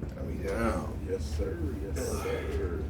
Got me down. Yes, sir. Yes, sir.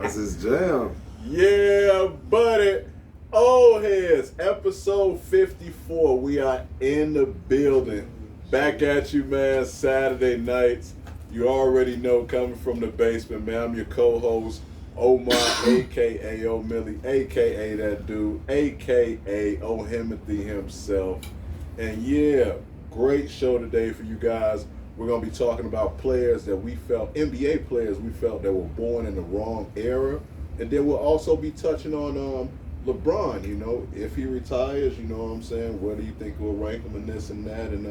That's his jam. Yeah, buddy. Old Heads, episode 54. We are in the building. Back at you, man. Saturday nights. You already know, coming from the basement, man. I'm your co-host, Omar, a.k.a. O'Milly, a.k.a. that dude, a.k.a. O'Himothy himself. And yeah, great show today for you guys. We're going to be talking about players that we felt, NBA players we felt that were born in the wrong era. And then we'll also be touching on LeBron, you know, if he retires, you know what I'm saying? Where do you think we'll rank him in this and that? And,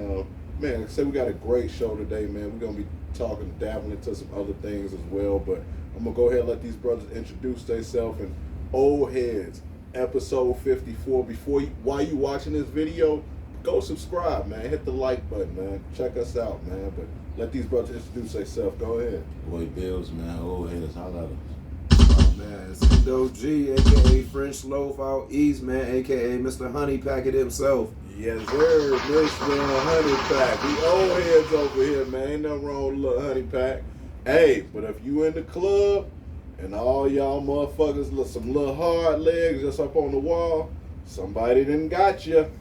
man, like I said, we got a great show today, man. We're going to be talking, dabbling into some other things as well. But I'm going to go ahead and let these brothers introduce themselves. And Old Heads, episode 54. While you watching this video, go subscribe, man. Hit the like button, man. Check us out, man. But let these brothers introduce themselves. Go ahead. Boy Bills, man. Old Heads, holla at us. Oh, man, it's Indo G, a.k.a. French Loaf out east, man, a.k.a. Mr. Honey Packet himself. Yes, sir. Mr. Honey Pack. We old heads over here, man. Ain't nothing wrong with a little Honey Pack. Hey, but if you in the club and all y'all motherfuckers look some little hard legs just up on the wall, somebody done got you.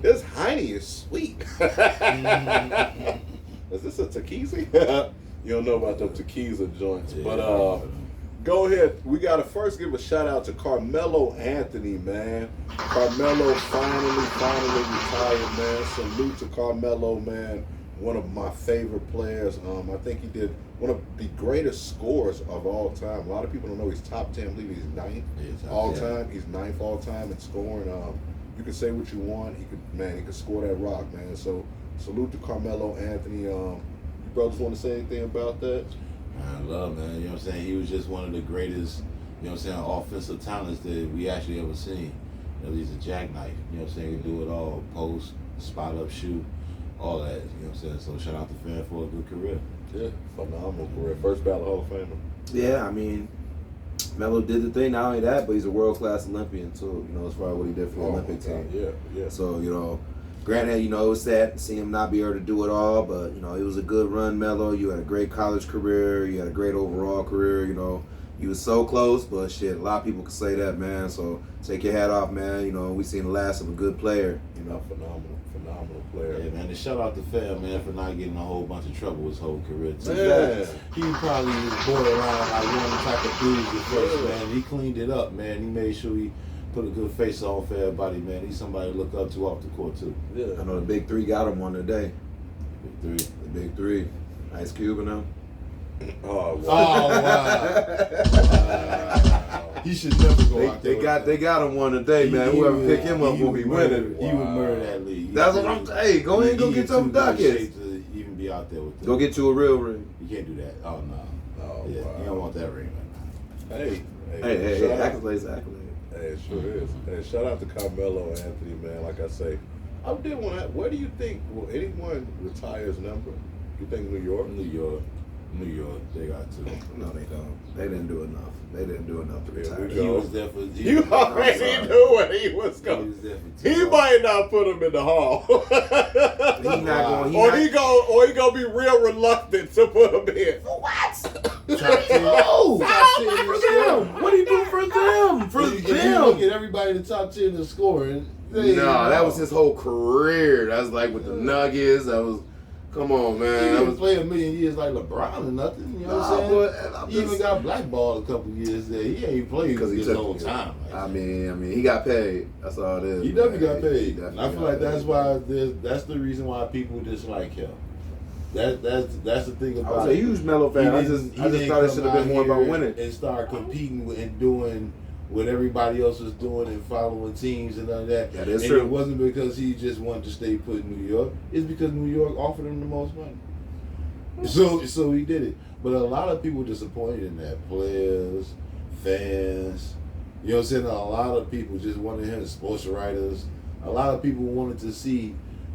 This honey is sweet. Is this a tequila? You don't know about the tequila joints, Yeah, but go ahead. We gotta first give a shout out to Carmelo Anthony, man. Carmelo finally retired, man. Salute to Carmelo, man. One of my favorite players. I think he did one of the greatest scorers of all time. A lot of people don't know he's top 10. I believe he's ninth all time. He's ninth all time in scoring. You can say what you want. He could score that rock, man. So salute to Carmelo Anthony. You brothers want to say anything about that? I love, man. You know what I'm saying? He was just one of the greatest, you know what I'm saying, offensive talents that we actually ever seen. You know, he's a jackknife. You know what I'm saying? He can do it all. Post, spot up, shoot, all that. You know what I'm saying? So shout out to Fan for a good career. Yeah, phenomenal career. First ballot Hall of Famer. Yeah, I mean, Melo did the thing. Not only that, but he's a world-class Olympian, too, you know, as far as what he did for the Olympic team. Yeah. So, you know, granted, you know, it was sad to see him not be able to do it all, but, you know, it was a good run, Melo. You had a great college career. You had a great overall career, you know. You was so close, but shit, a lot of people could say that, man. So take your hat off, man. You know, we seen the last of a good player, you know. Phenomenal player. Yeah, man. And shout out to Fan, man, for not getting a whole bunch of trouble his whole career, too. Yeah. He probably was borderline like one of the type of dudes at first, man. He cleaned it up, man. He made sure he put a good face on for everybody, man. He's somebody to look up to off the court, too. I know the Big Three got him one today. Big Three. The Big Three. Ice Cube and them. Oh, wow. Oh, wow. He should never go out there. They got him one today, man. Whoever pick him up will be winning. He would murder that league. That's what I'm saying. Hey, go ahead and go get some ducats. To even be out there with them. Go get you a real ring. You can't do that. Oh, no. Oh, Yeah, wow. you don't want that ring right now. Hey, shout out. Accolades. Hey, it sure is. Hey, shout out to Carmelo Anthony, man. Like I say, I did want to. Where do you think will anyone retire his number? You think New York? New York, they got to. No, they don't. They didn't do enough. They didn't do enough to retire. He was there for. You already knew where he was going. He was there for He might not put him in the hall. He's not going. Or he gonna be real reluctant to put him in. For what? Oh, for them. What do you do for them? For If you look them. at everybody in the top 10 in scoring. No, that was his whole career. That was like with the Nuggets. That was. Come on, He man. didn't play a million years like LeBron or nothing. You know what I'm saying? He even got blackballed a couple years there. He ain't played because he took whole time. I mean, he got paid. That's all it is. He definitely got paid. He definitely I feel like that's why. That's the reason why people dislike him. That's the thing about. I was a huge Melo fan. I just thought it should have been more about winning and start competing with and doing what everybody else was doing and following teams and all that. That is and true. It wasn't because he just wanted to stay put in New York. It's because New York offered him the most money. So he did it. But a lot of people disappointed in that. Players, fans. You know what I'm saying? A lot of people just wanted him, sports writers. A lot of people wanted to see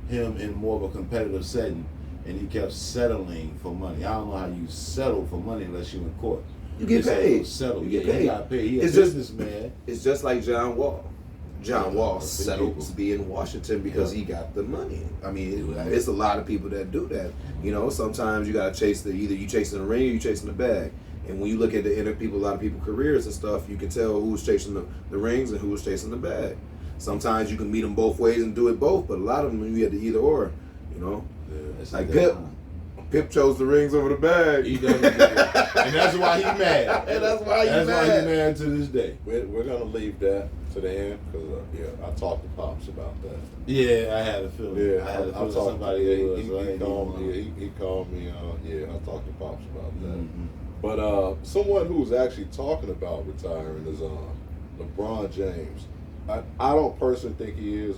him in more of a competitive setting. and he kept settling for money. I don't know how you settle for money unless you in court. You get paid. Settle. You get Yeah, paid. he got paid. He a It's just- businessman. It's just like John Wall. John Yeah, Wall big settled people. to be in Washington because Yeah. he got the money. I mean, Right. it's a lot of people that do that. You know, sometimes you gotta chase either you chasing the ring or you chasing the bag. And when you look at the inner people, a lot of people careers and stuff, you can tell who's chasing the rings and who's chasing the bag. Sometimes you can meet them both ways and do it both, but a lot of them you had to either or. You know, Yeah, it's like that Pip. time. Pip chose the rings over the bag. He doesn't get it. And that's why he mad. And that's why he That's why mad. he mad to this day. We're gonna leave that to the end because I talked to Pops about that. Yeah, I had a feeling. Yeah, I had a I feeling talked somebody to was. he called me. He called me. Yeah, I talked to Pops about that. Mhm. But someone who's actually talking about retiring is LeBron James. I don't personally think he is.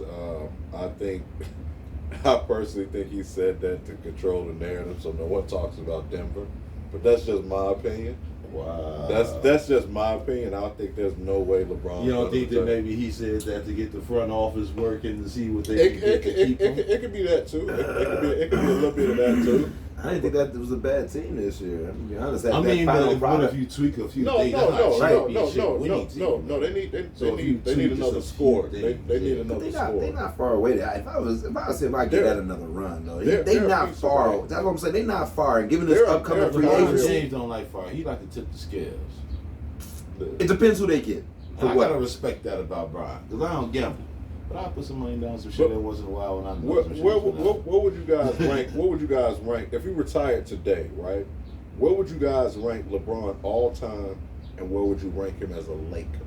I personally think he said that to control the narrative, so no one talks about Denver. But that's just my opinion. Wow. That's just my opinion. I think there's no way LeBron. You don't gonna think that retire. maybe he said that to get the front office working to see what they It, can it, get to it, keep it, him? it could be that too. It could be a little bit of that too. I didn't think that was a bad team this year. I'm gonna be honest. That, I mean, that final but what product. if you tweak a few No, things? no, That's not no, no, championship no, winning team. no. They So if you need tweak another just a score. few They things, need yeah. another They're score. not far away. If I was him, I'd get They're- that another run though. they're They a not piece far. away. That's what I'm saying. They not far. And given this They're- upcoming they're free far. LeBron agency, James don't like fire. He like to tip the scales. it depends who they get. For And I what? gotta respect that about Brian, because I don't gamble. But I put some money down some shit But- every once in a while when I know Where, some shit. where would you guys rank? What would you guys rank if he retired today? Right? Where would you guys rank LeBron all time, and where would you rank him as a Laker?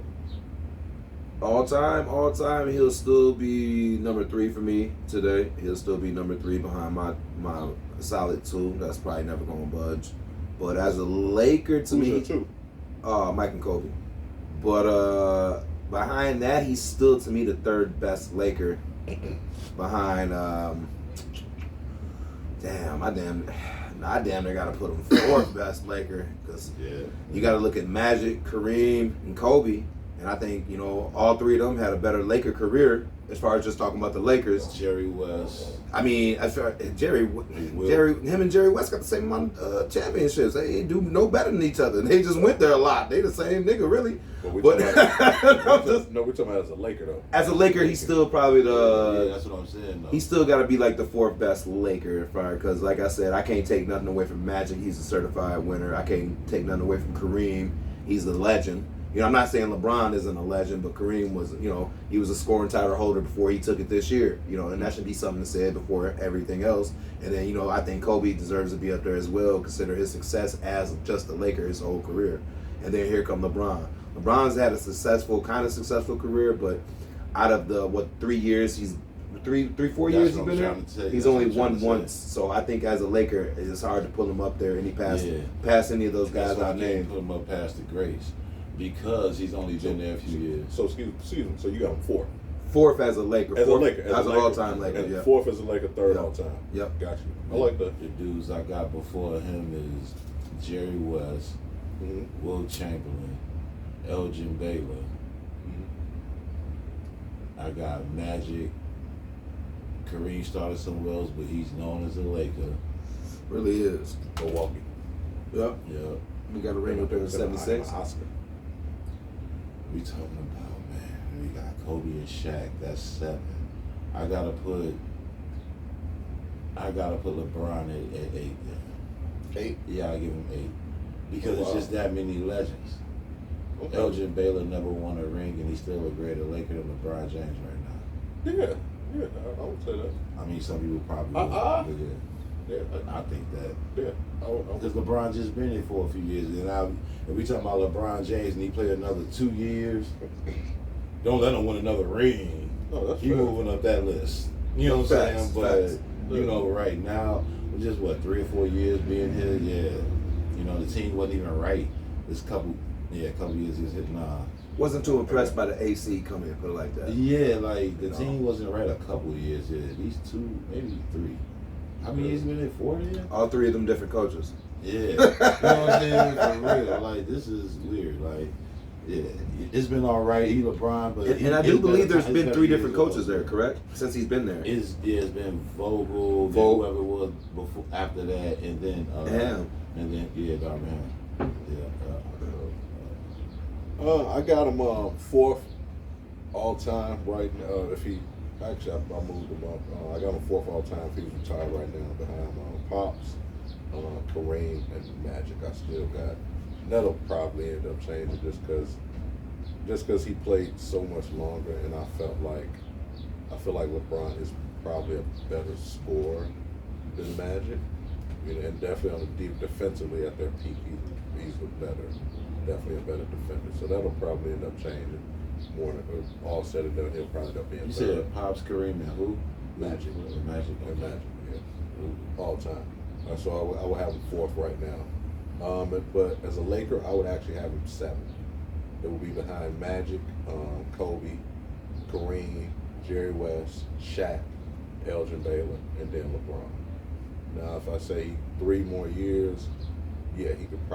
All time, he'll still be number 3 for me today. He'll still be number 3 behind my solid 2. That's probably never gonna budge. But as a Laker, to Who's me, your two? Mike and Kobe. But behind that, he's still to me the 3rd best Laker. Behind, I damn near gotta put him 4th best Laker because Yeah. you gotta look at Magic, Kareem, and Kobe. And I think, all 3 of them had a better Laker career as far as just talking about the Lakers. Jerry West. I mean, as far him and Jerry West got the same amount of championships. They do no better than each other. They just went there a lot. They the same nigga, really. But we're But talking about as a Laker though. as a Laker, he's still probably Yeah, that's what I'm saying. Though. he's still got to be like the 4th best Laker, because like I said, I can't take nothing away from Magic. He's a certified winner. I can't take nothing away from Kareem. He's a legend. I'm not saying LeBron isn't a legend, but Kareem was, he was a scoring title holder before he took it this year, and that should be something to say before everything else. And then, I think Kobe deserves to be up there as well, consider his success as just a Laker his whole career. And then here come LeBron. LeBron's had a kind of successful career, but out of the, 3 years, he's 4 years That's he's what been I'm there. trying to tell you. He's That's only what I'm trying won to once, so I think as a Laker, it's hard to pull him up there any past any of those That's guys why I I can't named. put him up past the Grace because he's only been there a few years. So excuse me. So you got him 4th 4th as a Laker. as a 4th Laker, as an all-time Laker. and Yeah. 4th as a Laker, 3rd Yep. all time. Yep. Got you. I like that. The dudes I got before him is Jerry West, Mm-hmm. Will Chamberlain, Elgin Baylor. I got Magic. Kareem started somewhere else, but he's known as a Laker. Really is. Milwaukee. Yep. Yep. We got a ring up there in '76. Oscar. We talking about, man, we got Kobe and Shaq. That's 7. I gotta put LeBron at 8 then. 8. Yeah, I give him 8 because Wow. it's just that many legends. Okay. Elgin Baylor never won a ring, and he's still a greater Laker than LeBron James right now. Yeah, I would say that. I mean, some people probably would, but yeah, Yeah, I think that yeah. I would. because LeBron just been here for a few years, and now if we talking about LeBron James and he play another 2 years, don't let him win another ring. No, that's He fair. moving up that list. You know what I'm Facts, saying? But facts. right now, we're just 3 or 4 years being here. Yeah, the team wasn't even right. This couple years is hit. Nah. Wasn't too impressed by the AC coming, put it like that. Yeah, like the No. team wasn't right a couple of years. Yeah, at least 2, maybe 3. How many years been there? 4 then? All 3 of them different coaches. Yeah, you know what I'm saying? For real, like this is weird. Like, Yeah, it's been all right. He LeBron, but And I do believe there's been 3 different coaches there, correct? Since he's been there. It's been Vogel, then whoever was before after that, and then Darman. I got him 4th all time right now. If he actually, I moved him up. I got him 4th all time. If he's retired right now, behind Pops, Kareem, and Magic. I still got. That'll probably end up changing just because he played so much longer, and I feel like LeBron is probably a better scorer than Magic. You know, and definitely on the deep defensively at their peak, he's definitely a better defender. So that'll probably end up changing more than all said and done. He'll probably end up being. You better. said Pops, Kareem, and who? Magic. Magic. And Magic, yeah. All time. So I would have him 4th right now. But as a Laker, I would actually have him 7th. It would be behind Magic, Kobe, Kareem, Jerry West, Shaq, Elgin Baylor, and then LeBron. Now, if I say 3 more years, yeah, he could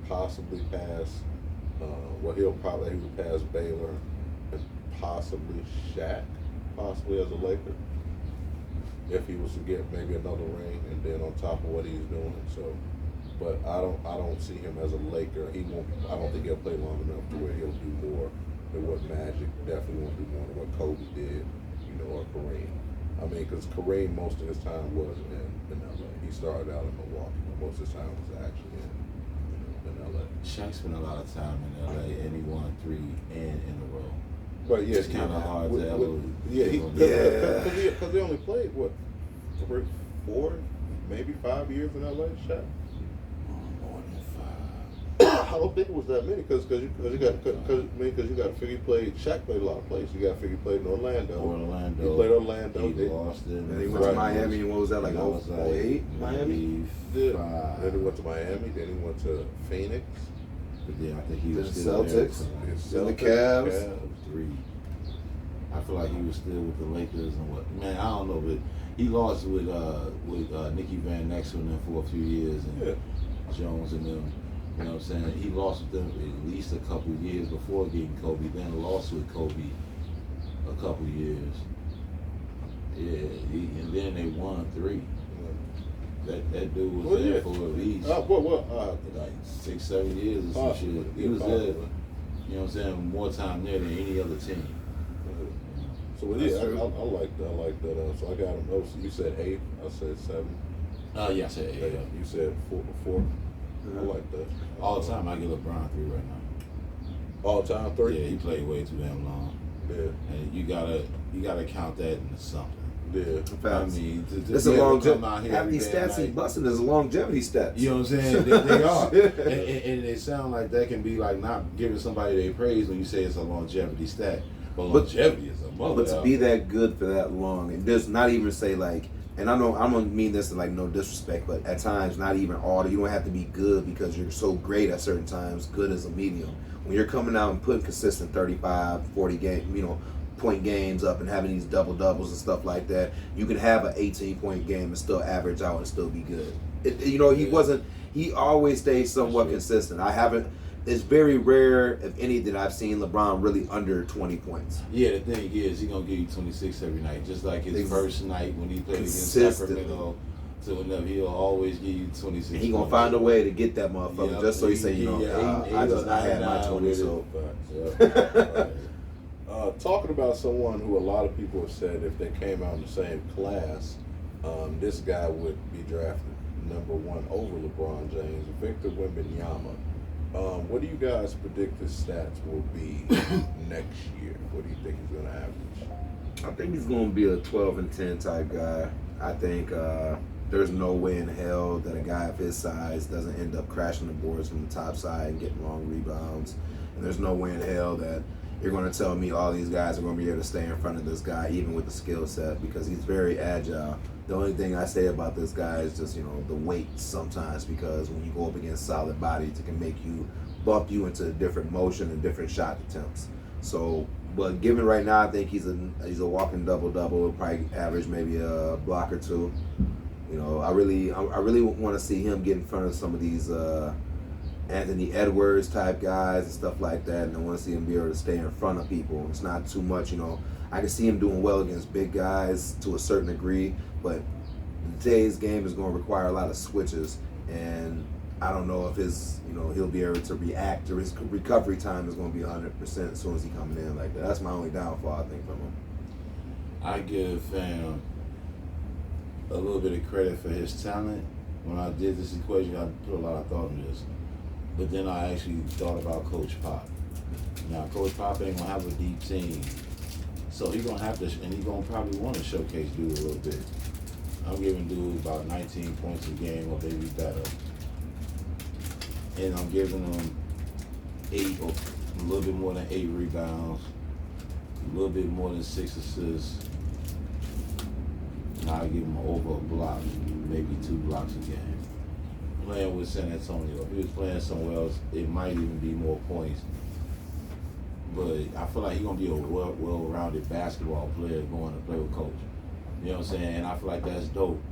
possibly pass. He would pass Baylor and possibly Shaq, possibly as a Laker, if he was to get maybe another ring, and then on top of what he's doing. So, but I don't see him as a Laker. He won't. I don't think he'll play long enough to where he'll do more than what Magic. Definitely won't do more than what Kobe did, or Kareem. I mean, because Kareem most of his time was in LA. He started out in Milwaukee, but most of his time was actually in LA. Shaq spent a lot of time in LA, and he won 3 in a row. But yeah, it's kind of hard to ever. Because he only played 4, maybe 5 years in LA. Shaq. More than 5. I don't think it was that many because you got to figure he played. Shaq played a lot of places. You got to figure he played in Orlando. Orlando. He played Orlando. He lost it. And he went to Miami. And what was that like? 08? Miami. Yeah. Then he went to Miami. Then he went to Phoenix. But then I think he was The still Celtics. there. The Cavs. 3. I feel like he was still with the Lakers and what? Man, I don't know, but he lost with Nicky Van Exel for a few years and Jones and them. You know what I'm saying? He lost with them at least a couple years before getting Kobe. Then lost with Kobe a couple years. Yeah, and then they won 3. That dude was there for at least like 6-7 years or some shit. He was there. You know what I'm saying? More time there than any other team. So I like that. So I got him. Oh, so you said 8. I said 7. Yeah, I said 8. You said 4. I like that. All the time, I give LeBron 3 right now. All time 3. Yeah, he played way too damn long. Yeah, and you gotta count that into something. Yeah, I mean, it's a longevity. Half these stats he's busting is longevity stats. You know what I'm saying? They are, and they sound like that can be like not giving somebody their praise when you say it's a longevity stat. But longevity is a mother. But to be that good for that long, and there's not even say like, and I don't mean this in like no disrespect, but at times not even all. You don't have to be good because you're so great at certain times. Good as a medium. When you're coming out and putting consistent 35, 40 point games up and having these double doubles and stuff like that, you can have an 18-point game and still average out and still be good. He always stays somewhat consistent. It's very rare, if any, that I've seen LeBron really under 20 points. Yeah, the thing is, he's going to give you 26 every night. Just like his first night when he played against Sacramento. So whenever he'll always give you 26. And he's going to find a way to get that motherfucker just so he say, I had my 20. So. Talking about someone who a lot of people have said if they came out in the same class, this guy would be drafted number 1 over LeBron James, Victor Wembanyama. What do you guys predict his stats will be next year? What do you think he's going to average? I think he's going to be a 12-10 type guy. I think there's no way in hell that a guy of his size doesn't end up crashing the boards from the top side and getting long rebounds. And there's no way in hell that you're going to tell me all these guys are going to be able to stay in front of this guy, even with the skill set, because he's very agile. The only thing I say about this guy is just, the weight sometimes, because when you go up against solid bodies, it can make you bump you into a different motion and different shot attempts. So, but given right now, I think he's a walking double-double. He'll probably average maybe a block or 2. I really want to see him get in front of some of these Anthony Edwards type guys and stuff like that, and I want to see him be able to stay in front of people. It's not too much, I can see him doing well against big guys to a certain degree, but today's game is going to require a lot of switches, and I don't know if he'll be able to react, or his recovery time is going to be 100% as soon as he coming in like that. That's my only downfall, I think, from him. I give Fam a little bit of credit for his talent. When I did this equation, I put a lot of thought in this. But then I actually thought about Coach Pop. Now, Coach Pop ain't going to have a deep team. So he's going to have to, and he's going to probably want to showcase Dude a little bit. I'm giving Dude about 19 points a game or maybe better. And I'm giving him 8 or a little bit more than 8 rebounds, a little bit more than 6 assists. I'll give him over a block, maybe 2 blocks a game. Playing with San Antonio. If he was playing somewhere else, it might even be more points. But I feel like he's going to be a well-rounded basketball player going to play with Coach. You know what I'm saying? And I feel like that's dope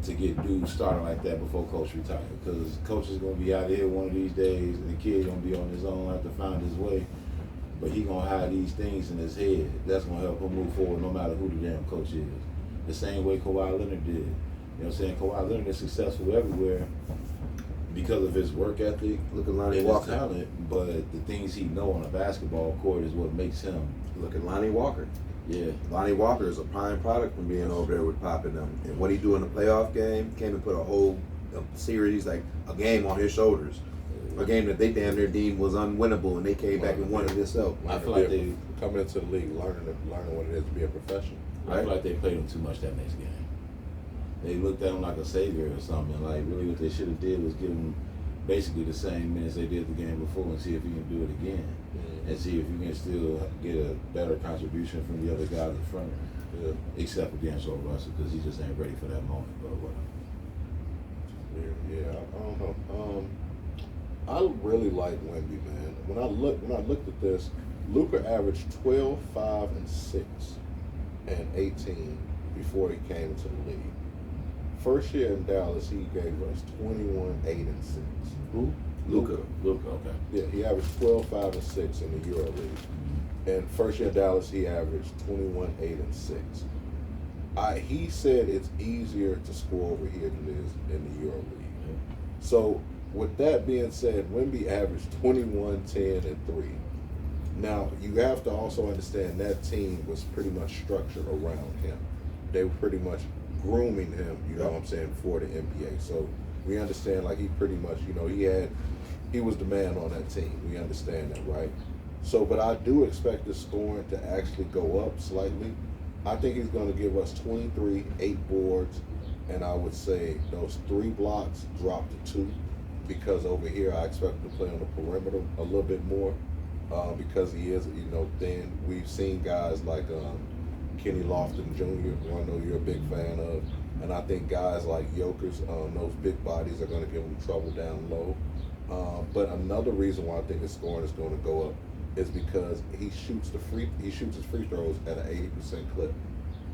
to get dudes started like that before Coach retires. Because Coach is going to be out here one of these days, and the kid going to be on his own, have to find his way. But he going to have these things in his head. That's going to help him move forward no matter who the damn coach is. The same way Kawhi Leonard did. You know what I'm saying? Kawhi Leonard is successful everywhere because of his work ethic Look at Lonnie and Walker. his talent, but the things he know on a basketball court is what makes him. Look at Lonnie Walker. Yeah. Lonnie Walker is a prime product from being over there with Pop and them. And what he do in the playoff game, came and put a series, like a game on his shoulders. A game that they damn near deemed was unwinnable, and they came back and won it themselves. I feel like they coming into the league, learning what it is to be a professional. I feel like they played him too much that next game. They looked at him like a savior or something. Like, really what they should have did was give him basically the same minutes they did the game before and see if he can do it again. Mm-hmm. And see if he can still get a better contribution from the other guys in front of him. Yeah. Except for D'Angelo Russell, because he just ain't ready for that moment. But whatever. Yeah, I don't know. I really like Wemby, man. When I looked at this, Luka averaged 12, 5, and 6 and 18 before he came into the league. First year in Dallas, he gave us 21, 8, and 6. Who? Luka, okay. Yeah, he averaged 12, 5, and 6 in the Euro League. And first year in Dallas, he averaged 21, 8, and 6. He said it's easier to score over here than it is in the Euro League. Yeah. So, with that being said, Wemby averaged 21, 10, and 3. Now, you have to also understand that team was pretty much structured around him. They were pretty much grooming him, you know what I'm saying, for the NBA. So we understand, like, he pretty much, he was the man on that team. We understand that, right? So, but I do expect the scoring to actually go up slightly. I think he's going to give us 23, 8 boards, and I would say those 3 blocks drop to 2, because over here I expect him to play on the perimeter a little bit more, because he is, thin. We've seen guys like Kenny Lofton Jr., who I know you're a big fan of, and I think guys like Jokic, those big bodies are going to give him trouble down low. But another reason why I think his scoring is going to go up is because he shoots his free throws at an 80% clip.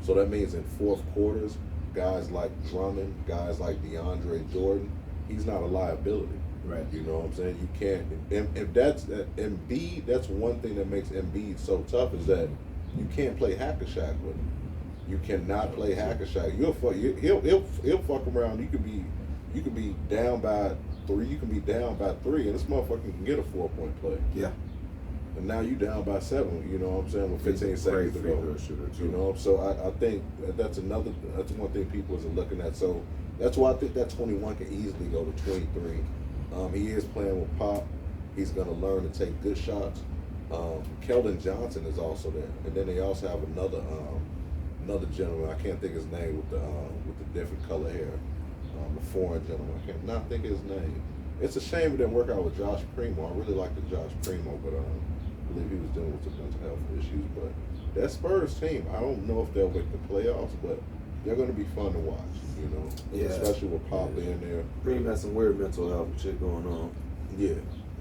So that means in fourth quarters, guys like Drummond, guys like DeAndre Jordan, he's not a liability. Right. You know what I'm saying? You can't. If that's Embiid, that's one thing that makes Embiid so tough, is that you can't play hack-a-shack with him. You cannot play hack-a-shack. He'll fuck around. You could be down by 3. You can be down by 3, and this motherfucker can get a 4-point play. Yeah. And now you down by 7. You know what I'm saying? With 15 seconds to go. You know, so I think that's one thing people are looking at. So that's why I think that 21 can easily go to 23. He is playing with Pop. He's going to learn to take good shots. Keldon Johnson is also there, and then they also have another gentleman. I can't think his name with the different color hair. A foreign gentleman. I can't not think his name. It's a shame it didn't work out with Josh Primo. I really liked the Josh Primo, but I believe he was dealing with some mental health issues. But that Spurs team, I don't know if they'll make the playoffs, but they're going to be fun to watch. You know, Yeah. Especially with Pop in there. Preem has some weird mental health shit going on. Yeah.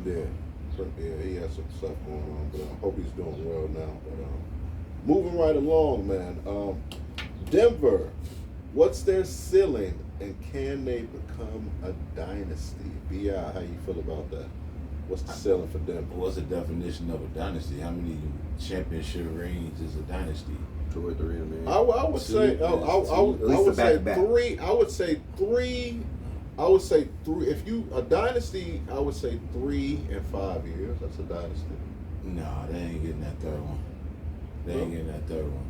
He has some stuff going on, but I hope he's doing well now. But moving right along, man. Denver, what's their ceiling And can they become a dynasty? B.I., how you feel about that? What's the ceiling for them? What's the definition of a dynasty? How many championship rings is a dynasty? 2 or 3, man. I would say three. I would say three. I would say three. If you a dynasty, I would say 3 and 5 years. That's a dynasty. Nah, they ain't getting that third one. They ain't getting that third one.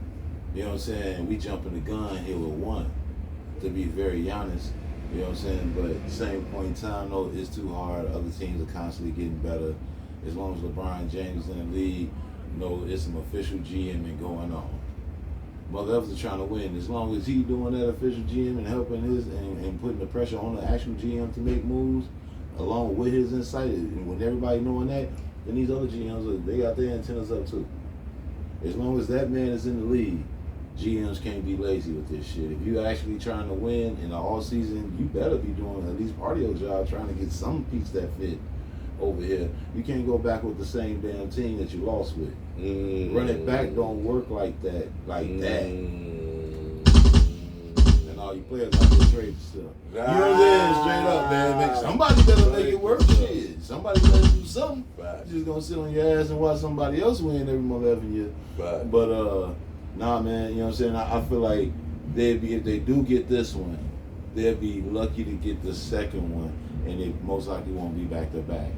You know what I'm saying? We jumping the gun here with 1. To be very honest, you know what I'm saying? But at the same point in time, though, it's too hard. Other teams are constantly getting better. As long as LeBron James is in the league, you know, it's some official GMing going on. Motherfuckers are trying to win. As long as he doing that official GM and helping his and putting the pressure on the actual GM to make moves, along with his insight, and with everybody knowing that, then these other GMs, they got their antennas up too. As long as that man is in the league, GMs can't be lazy with this shit. If you actually trying to win in the all season, you better be doing at least part of your job trying to get some piece that fit over here. You can't go back with the same damn team that you lost with. Running back don't work like that. And all you players like to trade stuff. You know what I'm saying? Straight up, man. Somebody better make it work. Shit. Somebody better do something. You just gonna sit on your ass and watch somebody else win every motherfucking year. But nah, man. You know what I'm saying? I feel like they'd be, if they do get this one, they'd be lucky to get the second one, and they most likely won't be back to back.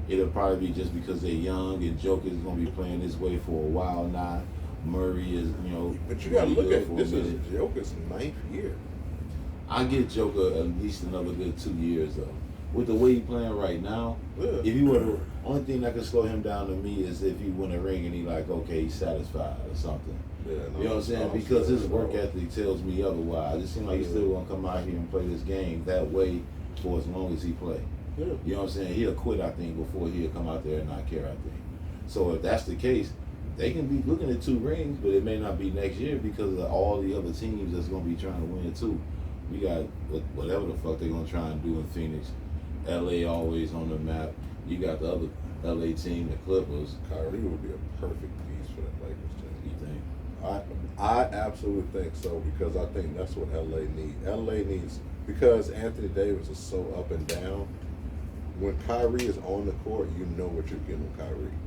It'll probably be just because they're young and Joker's gonna be playing this way for a while now. Murray is, you know. But you gotta look at this is Joker's 9th year. I get Joker at least another good 2 years though. With the way he's playing right now, if he were the only thing that could slow him down to me is if he win a ring and he like, okay, he's satisfied or something. You know what I'm saying? Because his work ethic tells me otherwise. It seems like he's still gonna come out here and play this game that way for as long as he play. You know what I'm saying? He'll quit, I think, before he'll come out there and not care, I think. So if that's the case, they can be looking at 2 rings, but it may not be next year because of all the other teams that's going to be trying to win too. We got whatever the fuck they're going to try and do in Phoenix. LA always on the map. You got the other LA team, the Clippers. Kyrie would be a perfect piece for that Lakers team. You think? I absolutely think so because I think that's what LA needs. LA needs, because Anthony Davis is so up and down. When Kyrie is on the court, you know what you're getting with Kyrie.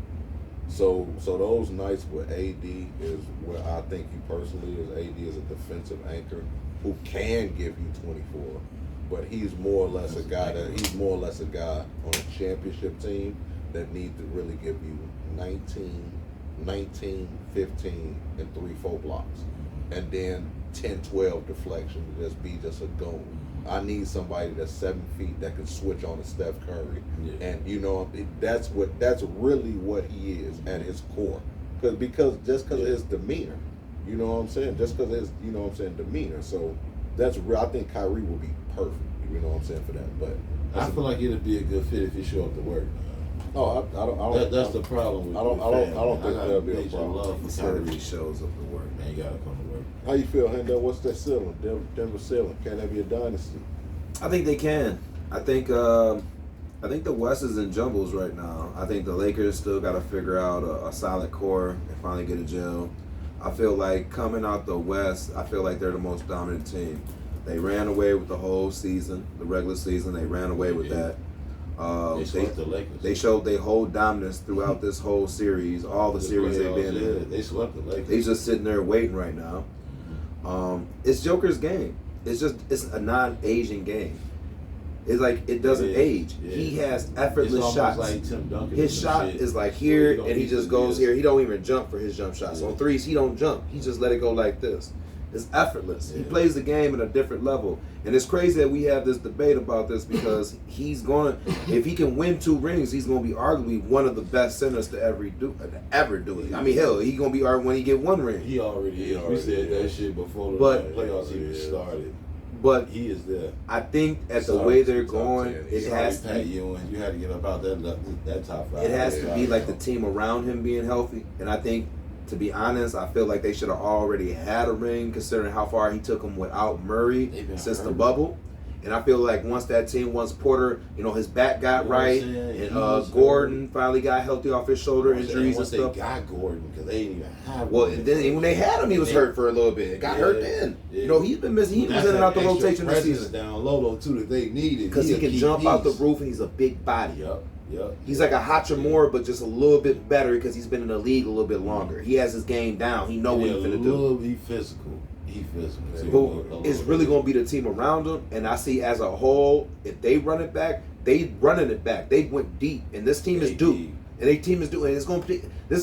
So those nights where AD is where I think he personally is. AD is a defensive anchor who can give you 24, but he's more or less a guy on a championship team that needs to really give you 19, 15, and 3-4 blocks, and then 10, 12 deflection to just be just a goal. I need somebody that's 7 feet that can switch on to Steph Curry, and you know that's really what he is at his core. Because of his demeanor, you know what I'm saying. Just because of his, you know what I'm saying, demeanor. So that's real. I think Kyrie will be perfect. You know what I'm saying for that. But I feel like it'd be a good fit if he show up to work. Oh, I don't. That's the problem. With I don't think that'll be a problem. Love for Kyrie. Shows up to work. Man, you gotta come to work. How you feel, Hendo? What's that ceiling? Denver ceiling. Can that be a dynasty? I think they can. I think the West is in jumbles right now. I think the Lakers still got to figure out a solid core and finally get a gel. I feel like coming out the West, I feel like they're the most dominant team. They ran away with the whole season, the regular season. They ran away with that. They swept the Lakers. They showed their whole dominance throughout this whole series, all the series they've been in. They swept the Lakers. They just sitting there waiting right now. It's Joker's game. It's a non-aging game. It's like it doesn't age. Yeah. He has effortless shots. Like Tim Duncan. His shot is like here, and he just goes here. He don't even jump for his jump shots. On threes, he don't jump. He just let it go like this. It's effortless. He plays the game at a different level. And it's crazy that we have this debate about this because if he can win 2 rings, he's going to be arguably one of the best centers to ever do it. I mean, hell, he's going to be arguing when he get 1 ring. He already is. We said that shit before the playoffs even started. But he is there. I think at the way they're going, it has to be. You had to get up out that top 5. It has to be like the team around him being healthy. And I think, to be honest, I feel like they should have already had a ring considering how far he took them without Murray since the bubble. And I feel like once Porter, his back got You know what I'm right, saying? and Gordon finally got healthy off his shoulder injuries and once stuff. they got Gordon, because they didn't even have Well, Gordon. and then when they had him, he was hurt for a little bit. Got hurt then. Yeah. He's been missing. He was That's in and out the that extra rotation this presence season. down low, though, too, that they needed. Because he can key jump out the piece. roof, and he's a big body. Yep. He's like a Hachimura, but just a little bit better because he's been in the league a little bit longer. He has his game down. He know what he's finna do. He physical. Too. But it's really going to be the team around him. And I see as a whole, if they run it back, they running it back. They went deep, and this team is due. And their team is due. And this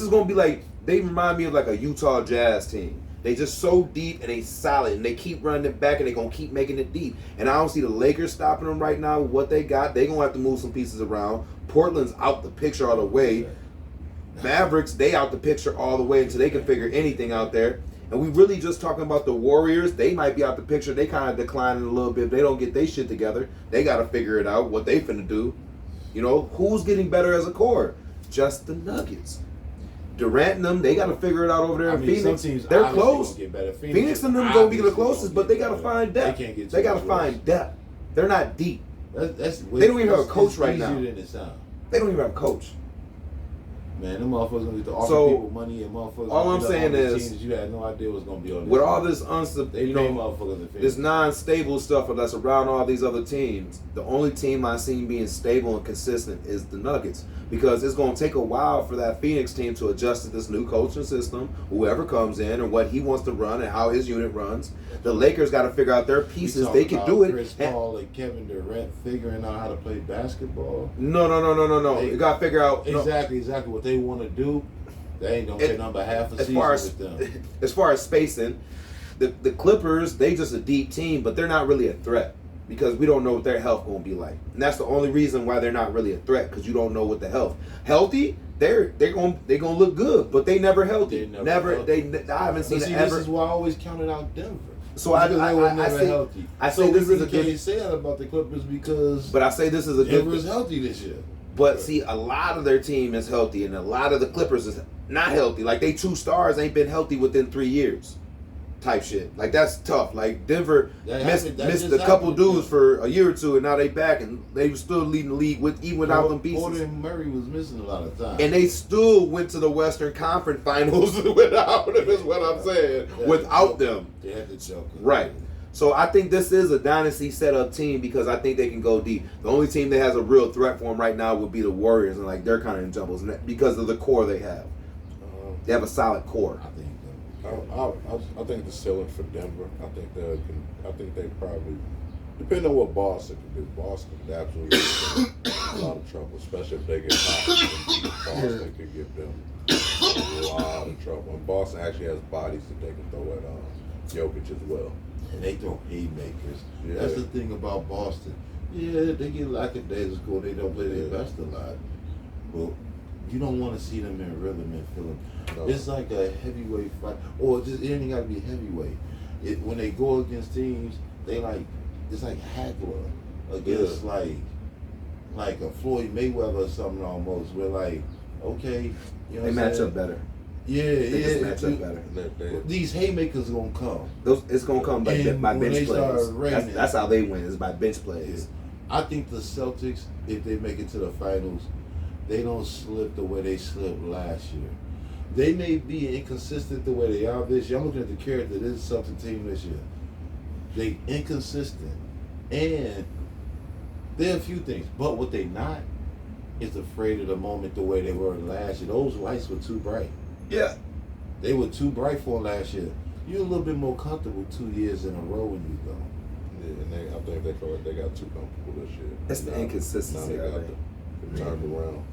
is going to be like, they remind me of like a Utah Jazz team. They just so deep and they solid, and they keep running it back, and they're going to keep making it deep. And I don't see the Lakers stopping them right now with what they got. They're going to have to move some pieces around. Portland's out the picture all the way. Mavericks, they out the picture all the way until they can figure anything out there. And we really just talking about the Warriors. They might be out the picture. They kind of declining a little bit. They don't get their shit together. They got to figure it out, what they finna do. Who's getting better as a core? Just the Nuggets. Durant and them, they got to figure it out over there in Phoenix. Some teams they're close. Get better. Phoenix and them going to be the closest, but they got to find depth. They got to find depth. They're not deep. They don't even have a coach right now. Than it sounds. They don't even have a coach. Man, them motherfuckers gonna get to offer people money, and motherfuckers. All I'm saying is, teams you had no idea was gonna be on. With all this this non-stable stuff that's around all these other teams, the only team I've seen being stable and consistent is the Nuggets, because it's gonna take a while for that Phoenix team to adjust to this new coaching system, whoever comes in and what he wants to run and how his unit runs. The Lakers got to figure out their pieces. They can do it. Chris Paul and Kevin Durant figuring out how to play basketball. No. You got to figure out exactly what they want to do. They ain't gonna take number half a season with them. As far as spacing, the Clippers, they just a deep team, but they're not really a threat because we don't know what their health gonna be like, and that's the only reason why they're not really a threat, because you don't know what the health. Healthy, they're gonna look good, but they never healthy. I haven't seen it ever. This is why I always counted out Denver. So I say healthy. I say this is a good. Can't say that about the Clippers because. But I say this is a good. Denver's healthy this year. But see, a lot of their team is healthy, and a lot of the Clippers is not healthy. Like, they 2 stars ain't been healthy within 3 years, type shit. Like, that's tough. Like, Denver missed a couple dudes for a year or two, and now they back, and they were still leading the league even without them pieces. Porter and Murray was missing a lot of time, and they still went to the Western Conference Finals without them. Is what I'm saying. Without them, they had to choke. Right. So I think this is a dynasty set-up team because I think they can go deep. The only team that has a real threat for them right now would be the Warriors, and like they're kind of in jumbles because of the core they have. They have a solid core. I think the ceiling for Denver. I think they probably, depending on what Boston can do. Boston could absolutely get them a lot of trouble, especially if they get hot. Boston could give them a lot of trouble. And Boston actually has bodies that they can throw at Jokic as well. And they throw haymakers. Yeah. That's the thing about Boston. Yeah, they get lackadaisical. They don't play their best a lot. But you don't want to see them in rhythm and feeling. No. It's like a heavyweight fight. Or just anything got to be heavyweight. When they go against teams, it's like Hagler against like a Floyd Mayweather or something almost. Where like, okay, you know they match up better. Yeah, match up better. These haymakers are gonna come. It's gonna come by bench plays. That's how they win. Is by bench plays. Yeah. I think the Celtics, if they make it to the finals, they don't slip the way they slipped last year. They may be inconsistent the way they are this year. I'm looking at the character of this Celtics team this year. They inconsistent, and they're a few things. But what they not is afraid of the moment the way they were last year. Those lights were too bright. Yeah. They were too bright for last year. You're a little bit more comfortable 2 years in a row when you go. Yeah, and I think they feel like they got too comfortable this year. That's the inconsistency. Now they got turned around.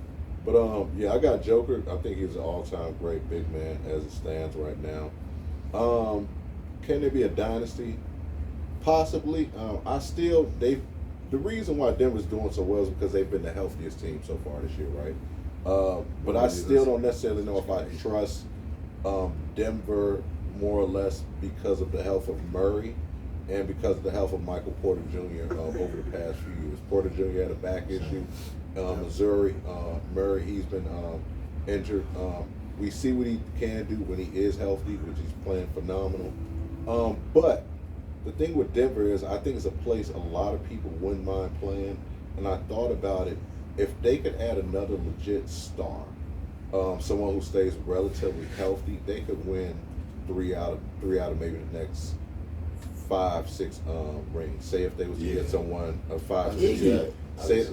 But I got Joker. I think he's an all-time great big man as it stands right now. Can there be a dynasty? Possibly. The reason why Denver's doing so well is because they've been the healthiest team so far this year, right? But I still don't necessarily know if I trust Denver more or less because of the health of Murray and because of the health of Michael Porter Jr. Over the past few years. Porter Jr. had a back issue. Missouri, Murray, he's been injured. We see what he can do when he is healthy, which he's playing phenomenal. But the thing with Denver is I think it's a place a lot of people wouldn't mind playing. And I thought about it, if they could add another legit star, someone who stays relatively healthy, they could win three out of maybe the next 5-6 rings. Say if they was to get someone a 5-6.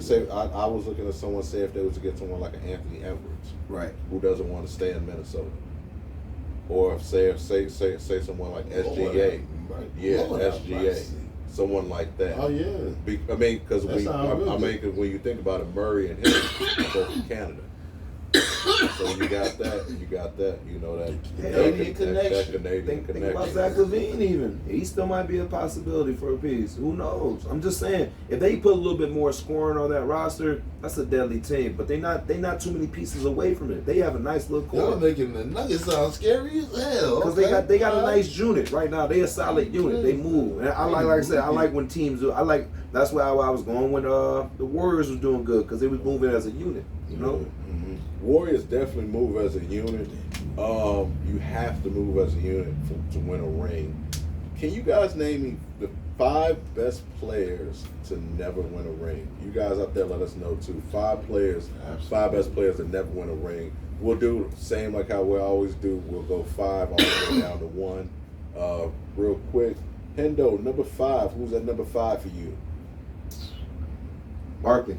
Say I was looking at someone. Say if they was to get someone like an Anthony Edwards, Right. who doesn't want to stay in Minnesota, or if say someone like SGA, SGA, someone like that. Oh yeah. Because when you think about it, Murray and him are both from Canada. So you got that. You know that Canadian connection. That Canadian Think connection. about Zach LaVine even. He still might be a possibility for a piece. Who knows? I'm just saying, if they put a little bit more scoring on that roster, that's a deadly team. But they not too many pieces away from it. They have a nice little core. Y'all making the Nuggets sound scary as hell. Because they got a nice unit right now. They a solid unit. They move. And I like I said, I like when teams do. That's why I was going when the Warriors was doing good, because they was moving as a unit. You know. Mm-hmm. Warriors definitely move as a unit. You have to move as a unit to win a ring. Can you guys name me the 5 best players to never win a ring? You guys out there, let us know too. 5 players, Absolutely. 5 best players that never win a ring. We'll do the same like how we always do. We'll go 5 all the way down to 1. Real quick, Hendo, number 5. Who's at number 5 for you? Barkley.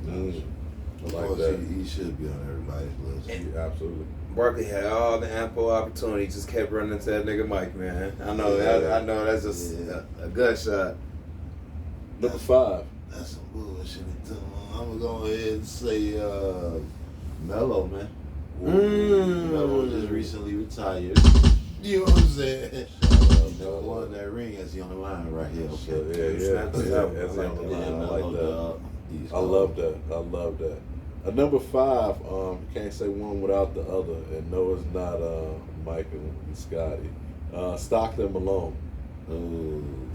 I Of like course, that. he should be on everybody's list. Yeah, absolutely. Barkley had all the ample opportunity. Just kept running into that nigga Mike, man. I know that's just a good shot. Number 5. That's some bullshit. I'm gonna go ahead and say Melo, man. Melo just recently retired. You know what I'm saying? Never won that ring as he on the line right here. Okay. Yeah. That's on the line. I like that. I love that. Number 5, can't say one without the other, and no, it's not Mike and Scotty. Stockton Malone. John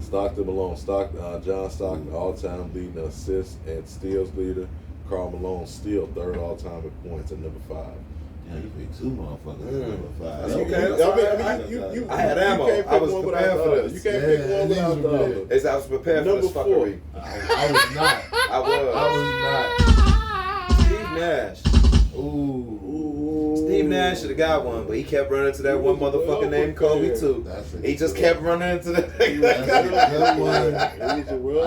Stockton, all-time leading assists and steals leader. Karl Malone still 3rd all-time in points at number 5. Yeah, you picked 2 motherfuckers at number 5. That's okay. I had ammo. I was prepared for this. You can't pick one without the other. I was prepared for this fuckery. I was not. I was not. Steve Nash. Steve Nash should have got one, but he kept running into that one motherfucker named Kobe too. He just kept running into that. I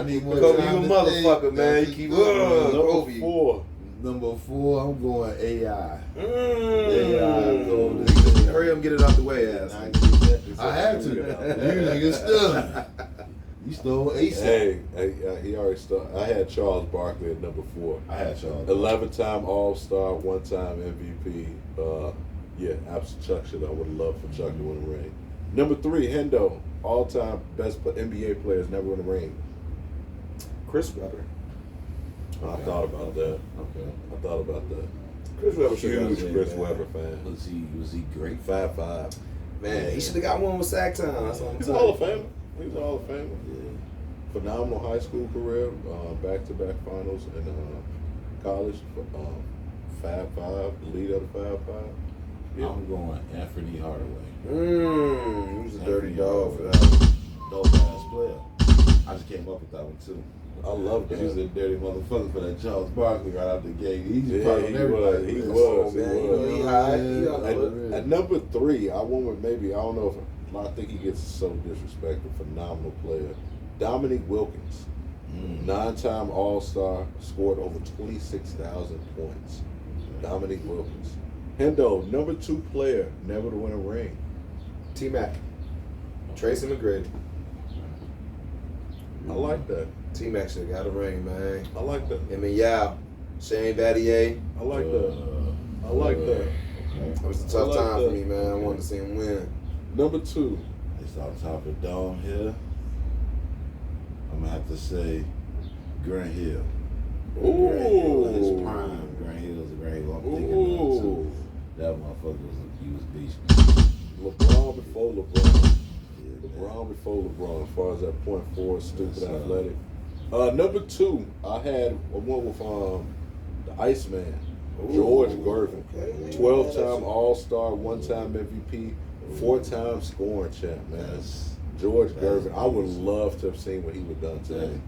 need more Kobe, time you a to motherfucker, think. man. You keep Kobe. Number 4, I'm going AI. Hurry up and get it out the way, ass. I had to. You niggas still. You stole ASAP. Hey, he already started. I had Charles Barkley at number 4. I had Charles. 11-time All-Star, 1-time MVP. Absolute Chuck shit. I would have loved for Chuck to win a ring. Number 3, Hendo, all-time best NBA players never win a ring. Chris Webber. I thought about that. Okay. Chris Webber should have Huge got a ring, Chris man. Webber fan. Was he great? 5'5". Man, he should have got one with sack time. That's what I'm He's a telling Hall of you. Famer. He's a Hall of Famer. Yeah. Phenomenal high school career, back-to-back finals, and college, Fab 5, lead of the Fab 5. Yeah. I'm going Anthony Hardaway. He was a dirty dog for that one. Dope ass player. I just came up with that one too. I love that. He was a dirty motherfucker for that Charles Barkley right out the gate. He's Yeah, probably he everybody. was. He high. At number 3, I went with maybe, I don't know if I think he gets so disrespected. Phenomenal player, Dominique Wilkins, 9-time All-Star, scored over 26,000 points. Dominique Wilkins. Hendo, number 2 player, never to win a ring. T-Mac. Tracy McGrady. I like that. T-Mac should have got a ring, man. I like that. Him and Yao. Shane Battier. I like that. I like that. It was a tough like time that. for me, man. I wanted to see him win. Number 2. It's on top of the dome here. I'm gonna have to say Grant Hill. Grant Hill in his Ooh. prime. Grant Hill's a Grant Hill. I'm thinking of Ooh. too. That motherfucker was beast. LeBron before LeBron. Yeah, LeBron before LeBron, as far as that point forward, stupid Yes, sir. athletic. Number 2, I went with the Iceman, George Gervin. Okay. 12-time All-Star, 1-time MVP, 4-time scoring champ, man. George Gervin, I would love to have seen what he would have done today.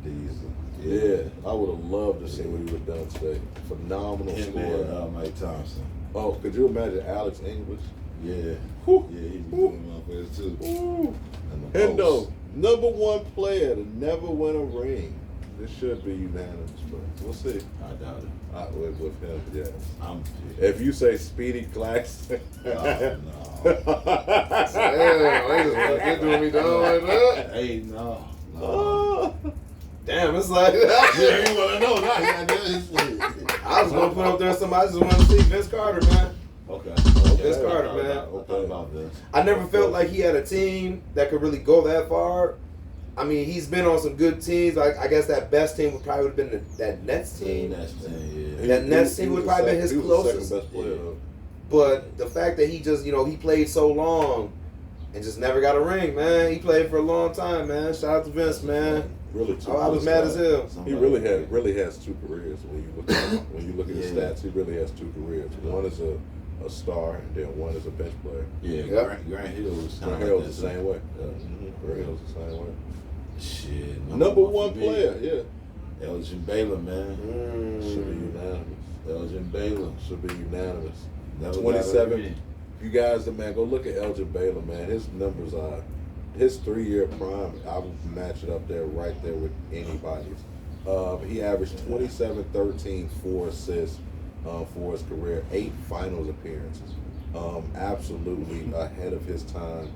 Yeah, I would have loved to see what he would have done today. Phenomenal score. Mike Thompson. Oh, could you imagine Alex English? Yeah. Whew. Yeah, he'd be doing motherfuckers too. Ooh. And the Hendo, post. #1 player to never win a ring. This should be unanimous, but we'll see. I doubt it. With him, yes. If If you say Speedy Claxton. no. Damn, they doing me down like that. Hey, no. Oh. Damn, it's like Yeah, you want to know now. I was gonna put up there somebody. I just want to see Vince Carter, man. Okay. Vince Carter, man. I thought about this. I never felt like he had a team that could really go that far. I mean, he's been on some good teams. I guess that best team would probably have been that Nets team. That Nets team would probably been his closest. Second best player, though. But the fact that he just, he played so long and just never got a ring, man. He played for a long time, man. Shout out to Vince, man. Really, I was mad as hell. He really has 2 careers when you look at his stats. He really has 2 careers. One is a star, and then one is a bench player. Yeah, Yep. Grant Hill was kind Grant of Hill's the same way. Grant Hill's the same way. Shit. #1 player, yeah. Elgin Baylor, man. Should be unanimous. Elgin Baylor. Should be unanimous. Never got a 27. ring. You guys, man, go look at Elgin Baylor, man. His numbers are his 3-year prime. I would match it up there, right there with anybody's. He averaged 27, 13, 4 assists for his career, 8 finals appearances. Absolutely ahead of his time.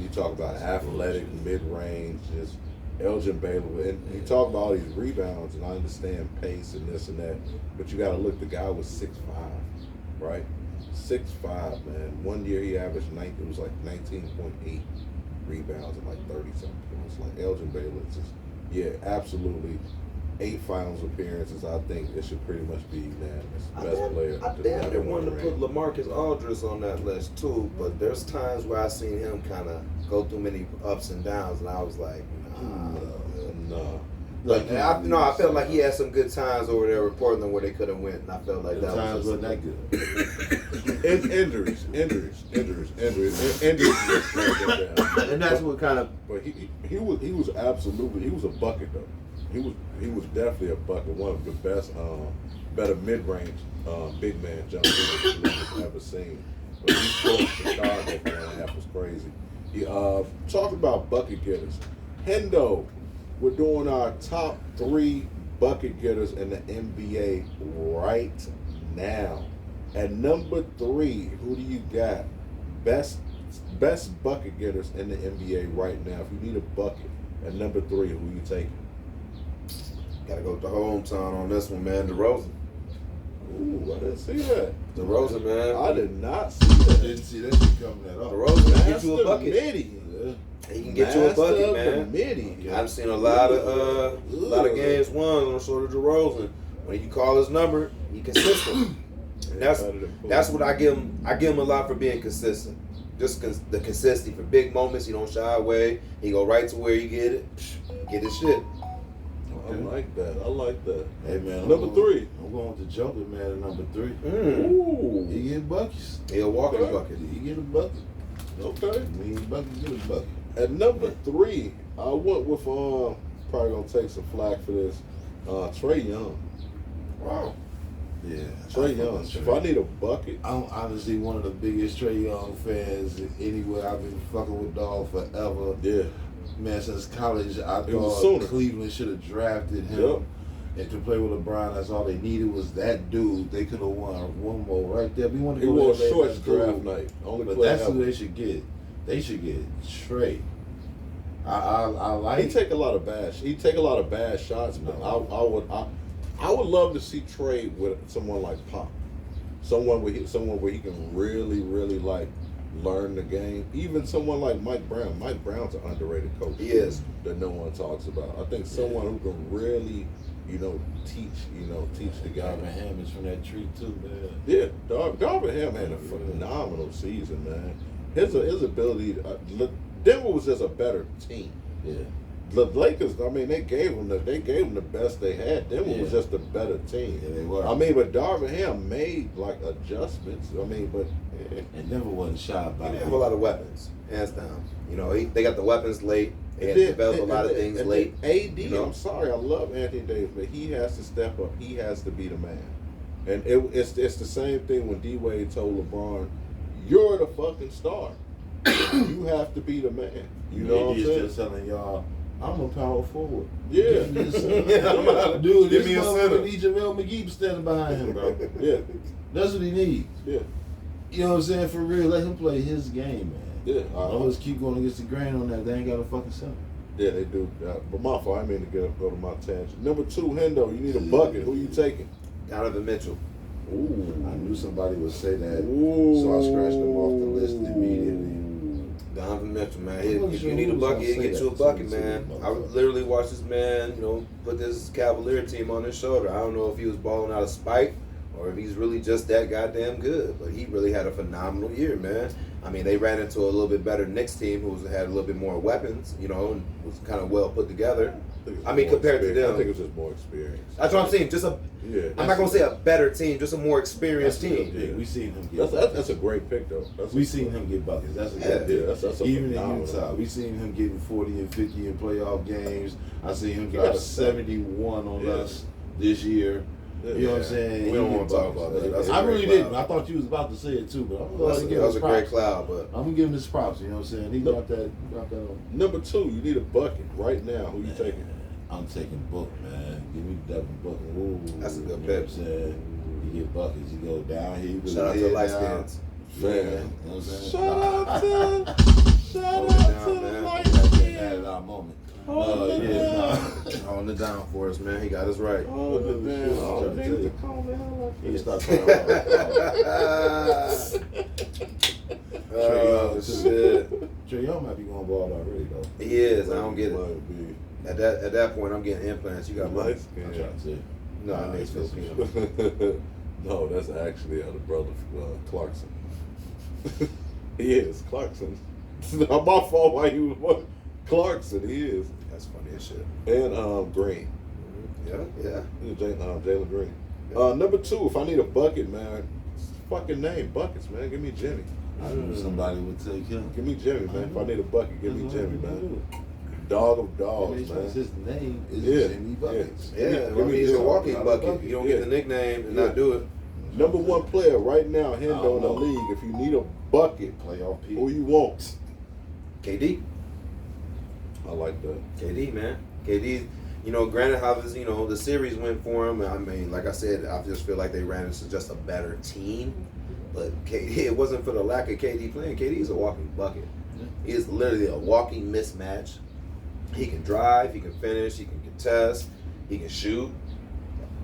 You talk about athletic, mid-range, just Elgin Baylor. And you talk about all these rebounds, and I understand pace and this and that, but you got to look, the guy was 6'5", right? 6'5", man. One year he averaged 19.8 rebounds and like 30-something points. Like Elgin Baylor, just, absolutely. 8 finals appearances. I think it should pretty much be unanimous. Best player. I damn near wanted to put LaMarcus Aldridge on that list too, but there's times where I seen him kind of go through many ups and downs, and I was like, no. Like, I felt like he had some good times over there with Portland where they could have went, and I felt like that times was wasn't that good. Injuries. And that's what kind of. But he was absolutely, he was a bucket though. He was definitely a bucket. One of the best, better mid-range big man jump shooters we've ever seen. But he scored Chicago, man. That was crazy. Talking about bucket getters, Hendo. We're doing our top 3 bucket getters in the NBA right now. At number 3, who do you got? Best bucket getters in the NBA right now. If you need a bucket, at number 3, who you taking? Gotta go with the hometown on this one, man. DeRozan. Ooh, I didn't see that. DeRozan, man. I did not see that. Didn't see that shit coming at all. DeRozan can get you a bucket. Midi. He can get you a bucket, man. Midi. I've seen a lot of games won on sort of DeRozan. When you call his number, he consistent. And that's what I give him. I give him a lot for being consistent. Just the consistency for big moments. He don't shy away. He go right to where you get it. Get his shit. I like that. Hey man, Number 3. I'm going with the Joker, man. At number 3. Ooh. He getting buckets. He'll walk in the bucket. He get a bucket. Okay. He get a bucket. At number 3, I went with probably gonna take some flack for this. Trae Young. Wow. Yeah. Trae Young. If I need a bucket, I'm honestly one of the biggest Trae Young fans anywhere. I've been fucking with dog forever. yeah. Man, since college, I He was a thought Sooner. Cleveland should have drafted him. Yep. And to play with LeBron, that's all they needed was that dude. They could have won one more right there. We want to He go won to LA, shorts that's cool. draft night. Only But player that's who ever. they should get. They should get Trae. I like. He take a lot of bad shots, but I would love to see Trae with someone like Pop, someone where he can really like learn the game. Even someone like Mike Brown. Mike Brown's an underrated coach. He is. That no one talks about. I think someone who can really, teach the guy. Darvin Ham is from that tree too, man. Yeah, Darvin Ham had a phenomenal season, man. His ability. Denver was just a better team. Yeah. the Lakers, I mean, they gave them the best they had. Denver was just a better team. Yeah, they were. I mean, but Darvin Ham made like adjustments. I mean, but and Denver wasn't shy They about it. have a lot of weapons, hands down. You know, they got the weapons late. They had developed a lot of things late. AD, you know? I'm sorry, I love Anthony Davis, but he has to step up. He has to be the man. And it's the same thing when D Wade told LeBron, "You're the fucking star. You have to be the man." You know what I'm saying? Just telling y'all, I'm a power forward. Yeah. Give me a center. Dude, Give this me a motherfucker center. need JaVale McGee standing behind him, bro. Yeah, That's what he needs. yeah, You know what I'm saying? For real, let him play his game, man. yeah. Always keep going against the grain on that. They ain't got a fucking center. Yeah, they do. But my fault. I mean to go to my tangent. Number 2, Hendo. You need a bucket. Who you taking? Donovan Mitchell. Ooh. I knew somebody would say that, Ooh. so I scratched him off the list immediately. Donovan Mitchell, man. I wasn't If sure you need a who was bucket, gonna he'll say get that you a between bucket, the two man. I motherfuckers. literally watched this man, put this Cavalier team on his shoulder. I don't know if he was balling out of spite or if he's really just that goddamn good, but he really had a phenomenal year, man. I mean, they ran into a little bit better Knicks team who had a little bit more weapons, and was kind of well put together. I mean, compared to them. I think it's just more experience. That's what I'm saying. I'm not gonna say a better team, just a more experienced team. Yeah, we seen him get That's a great pick though. we seen him get buckets. That's a good Yeah, pick. that's a Even in phenomenal. Utah, we seen him getting 40 and 50 in playoff games. I seen him He got drop a 71 on Yeah. us this year. You know what I'm saying? We don't He want to get talk about buckets. that. That's a I great really cloud. didn't. I thought you was about to say it too, but I'm going to give That was him a his great props. cloud, but I'm gonna give him his props. You know what I'm saying? He dropped that on. Number 2, you need a bucket right now. Who you taking? I'm taking Book, man. Give me Devin Booker. Ooh, That's a good you know pick. what I'm saying? You get buckets. You go down here. You put shout out your to head light down. skins. Yeah, Man. you know what I'm saying? Shout out to Hold it down, man. light Had skin. our moment. Hold it Yeah, down. Holding it down for us, man. He got us right. Hold it down. Oh, Oh, shit. niggas are calling the hell out He there. start talking Oh shit. Trey Young might be going bald already though. He is. I don't get it. Might be. At that point, I'm getting implants. You got money. Light skin. I'm trying to say. No, Nah, that nigga's it's Filipino. No, that's actually the brother Clarkson. He is Clarkson. It's not my fault why you was Clarkson. He is, That's funny as shit. and Green. Yeah, yeah. Jalen Green. Number 2, if I need a bucket, man, it's fucking name buckets, man. Give me Jimmy. I knew somebody would take him. Give me Jimmy, man. If I need a bucket, give me Jimmy, man. Dog of dogs, man. His name is Yeah, Jimmy Buckets. Yeah, Give I me mean, he's a Jimmy. walking Not a bucket. bucket. You don't Yeah. get the nickname and Yeah. not do it. Number 1 player right now, I Hendo don't in the know. league. If you need a bucket, Playoff P. who you want? KD. I like that. KD, man. KD, granted how this, the series went for him. I mean, like I said, I just feel like they ran into just a better team. But KD, it wasn't for the lack of KD playing. KD is a walking bucket. He is literally a walking mismatch. He can drive, he can finish, he can contest, he can shoot.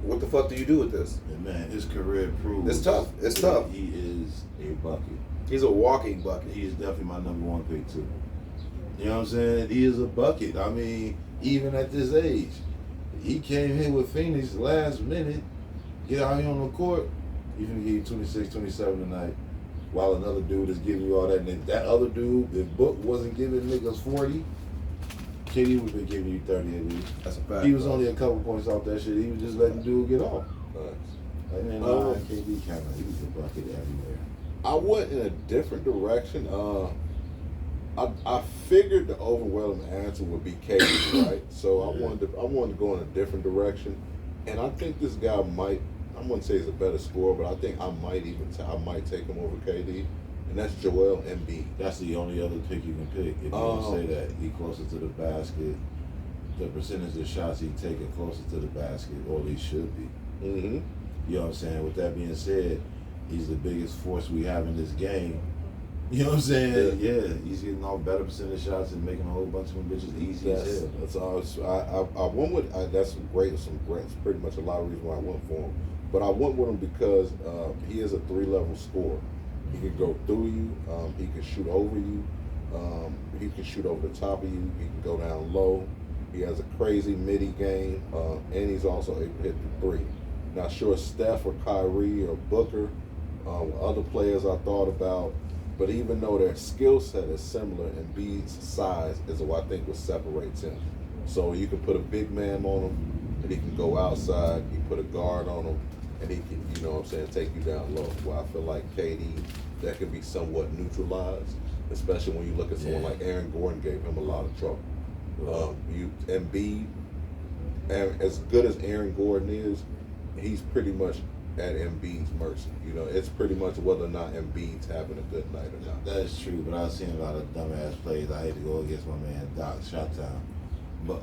What the fuck do you do with this? And man, his career proves It's tough. It's tough. He is a bucket. He's a walking bucket. He is definitely my number 1 pick too. You know what I'm saying? He is a bucket. I mean, even at this age, he came here with Phoenix last minute, get out here on the court. He's gonna give you 26, 27 tonight, while another dude is giving you all that. And that other dude, if Book wasn't giving niggas 40, KD would have been giving you 30 at least. That's a fact. He was only a couple points off that shit. He was just letting the dude get off. And then KD kind of, he was a bucket everywhere. I went in a different direction. I figured the overwhelming answer would be KD, right? So I wanted to go in a different direction, and I think this guy might. I wouldn't say he's a better scorer, but I think I might take him over KD, and that's Joel Embiid. That's the only other pick you can pick. If you don't say that, he closer to the basket. The percentage of shots he take are closer to the basket, or they should be. Mm-hmm. You know what I'm saying? With that being said, he's the biggest force we have in this game. You know what I'm saying? Yeah, he's getting all better percentage shots and making a whole bunch of them bitches easy as hell. That's all. I went with. That's great. It's pretty much a lot of reasons why I went for him. But I went with him because he is a 3-level scorer. He can go through you. He can shoot over you. He can shoot over the top of you. He can go down low. He has a crazy midi game, and he's also able to hit the 3. Not sure Steph or Kyrie or Booker, other players I thought about, but even though their skill set is similar, Embiid's size is what I think what separates him. So you can put a big man on him, and he can go outside. You put a guard on him, and he can, you know what I'm saying, take you down low. Well, I feel like KD, that can be somewhat neutralized, especially when you look at someone like Aaron Gordon gave him a lot of trouble. Embiid, and as good as Aaron Gordon is, he's pretty much at Embiid's mercy. You know, it's pretty much whether or not Embiid's having a good night or not. That is true, but I've seen a lot of dumbass plays. I hate to go against my man Doc Shot Town. But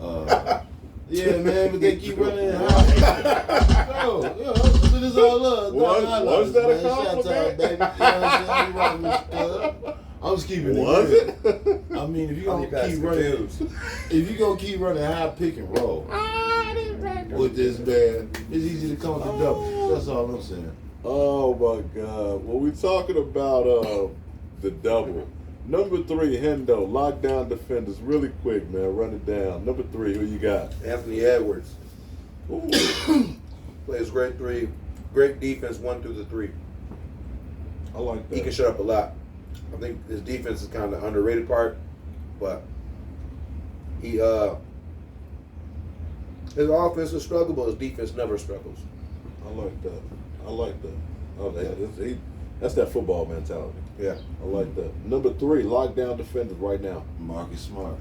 yeah, man, but they keep running high. Yo, this is all love. Was that a compliment? Shot Town, baby. You know what I'm saying? You rocking with your cuz. I'm just keeping it Was real. it? I mean, if you gonna keep running high pick and roll with this man, it's easy to come with the double. That's all I'm saying. Oh my God! Well, we're talking about the double. Number 3, Hendo, lockdown defenders. Really quick, man. Run it down. Number 3, who you got? Anthony Edwards. Ooh. Plays great 3. Great defense 1 through the 3. I like that. He can shut up a lot. I think his defense is kind of the underrated part, but he his offense will struggle, but his defense never struggles. I like that. Oh, that's that football mentality. Yeah. I like that. Number 3, lockdown defenders right now. Marcus Smart.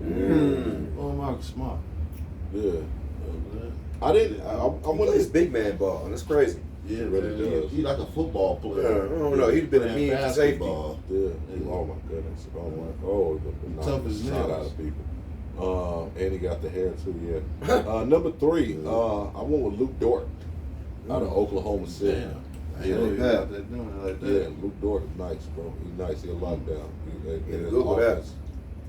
Mm. Oh, Marcus Smart. Yeah. I didn't. I He went plays big man ball, and it's crazy. Yeah, really man. does. He like a football player. I don't know. He'd been a mean safety. Yeah. Oh my goodness. Oh, Tough as shot nails. out of people. And he got the hair too. Yeah. Number 3, I went with Luke Dort out of Oklahoma City. Damn. Yeah, They're doing it like that. Yeah, Luke Dort is nice, bro. He's nice. He's a lockdown. Google that.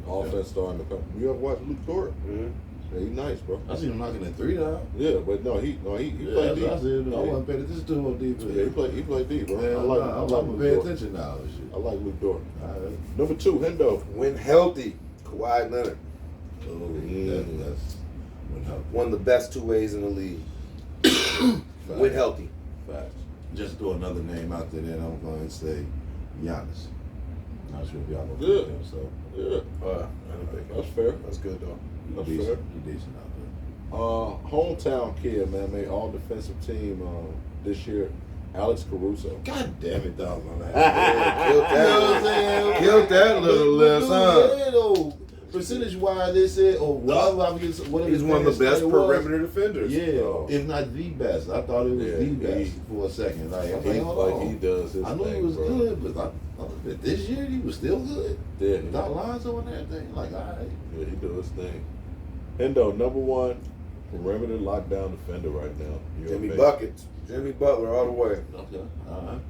Offense starting to come. You ever watch Luke Dort? Mm-hmm. Yeah, he's nice, bro. I seen him knocking at 3 now. Yeah, but no, he played deep. I said, I Yeah. wasn't paying attention to him on defense. Yeah, he played deep, bro. Man, I like I'm Luke paying Dort. attention now and shit. I like Luke Dort. All right. Number 2, Hendo. When healthy, Kawhi Leonard. Oh, Mm. that's when help. One of the best 2-ways in the league. When healthy. Facts. Just throw another name out there, then I'm going to say Giannis. Not sure if y'all know Yeah. him, so Yeah, that's fair. That's good though. That's he fair. decent out there. Hometown kid, man, made all defensive team this year. Alex Caruso. God damn it, dog, man. Killed that. Killed that little list, huh? Percentage-wise, they said, or whatever. He's one of the best perimeter defenders. Yeah, if not the best. I thought it was the best he- for a second. Like, I'm He, like, hold on. he does his I knew thing, he was bro. good, but I looked at this year, he was still good. Yeah, Without Lonzo and everything. Like, all right. yeah, he does his thing. Hendo, number 1 perimeter lockdown defender right now. Your Jimmy opinion? Buckets. Jimmy Butler all the way. Okay. All right.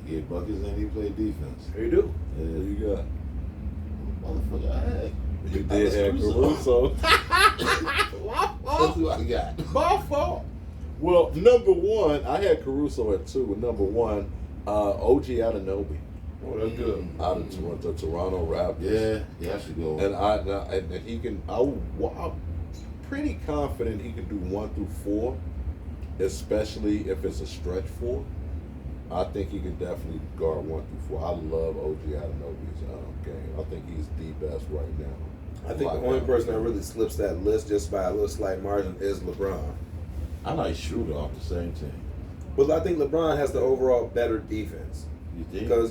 He get buckets and he played defense. Here you do. Who Yeah. you got? Motherfucker, I had. You did have Caruso. That's who I got. My fault. Well, number 1, I had Caruso at 2. And number 1, OG Anunoby Oh, that's good. out of Toronto Raptors. Yeah, he has to go. And he can. I'm pretty confident he can do 1 through 4, especially if it's a stretch 4. I think he can definitely guard 1 through 4. I love OG Anunoby's game. I think he's the best right now. I think the only person that really slips that list just by a little slight margin is LeBron. I like Schroeder off the same team. But I think LeBron has the overall better defense. You think? Because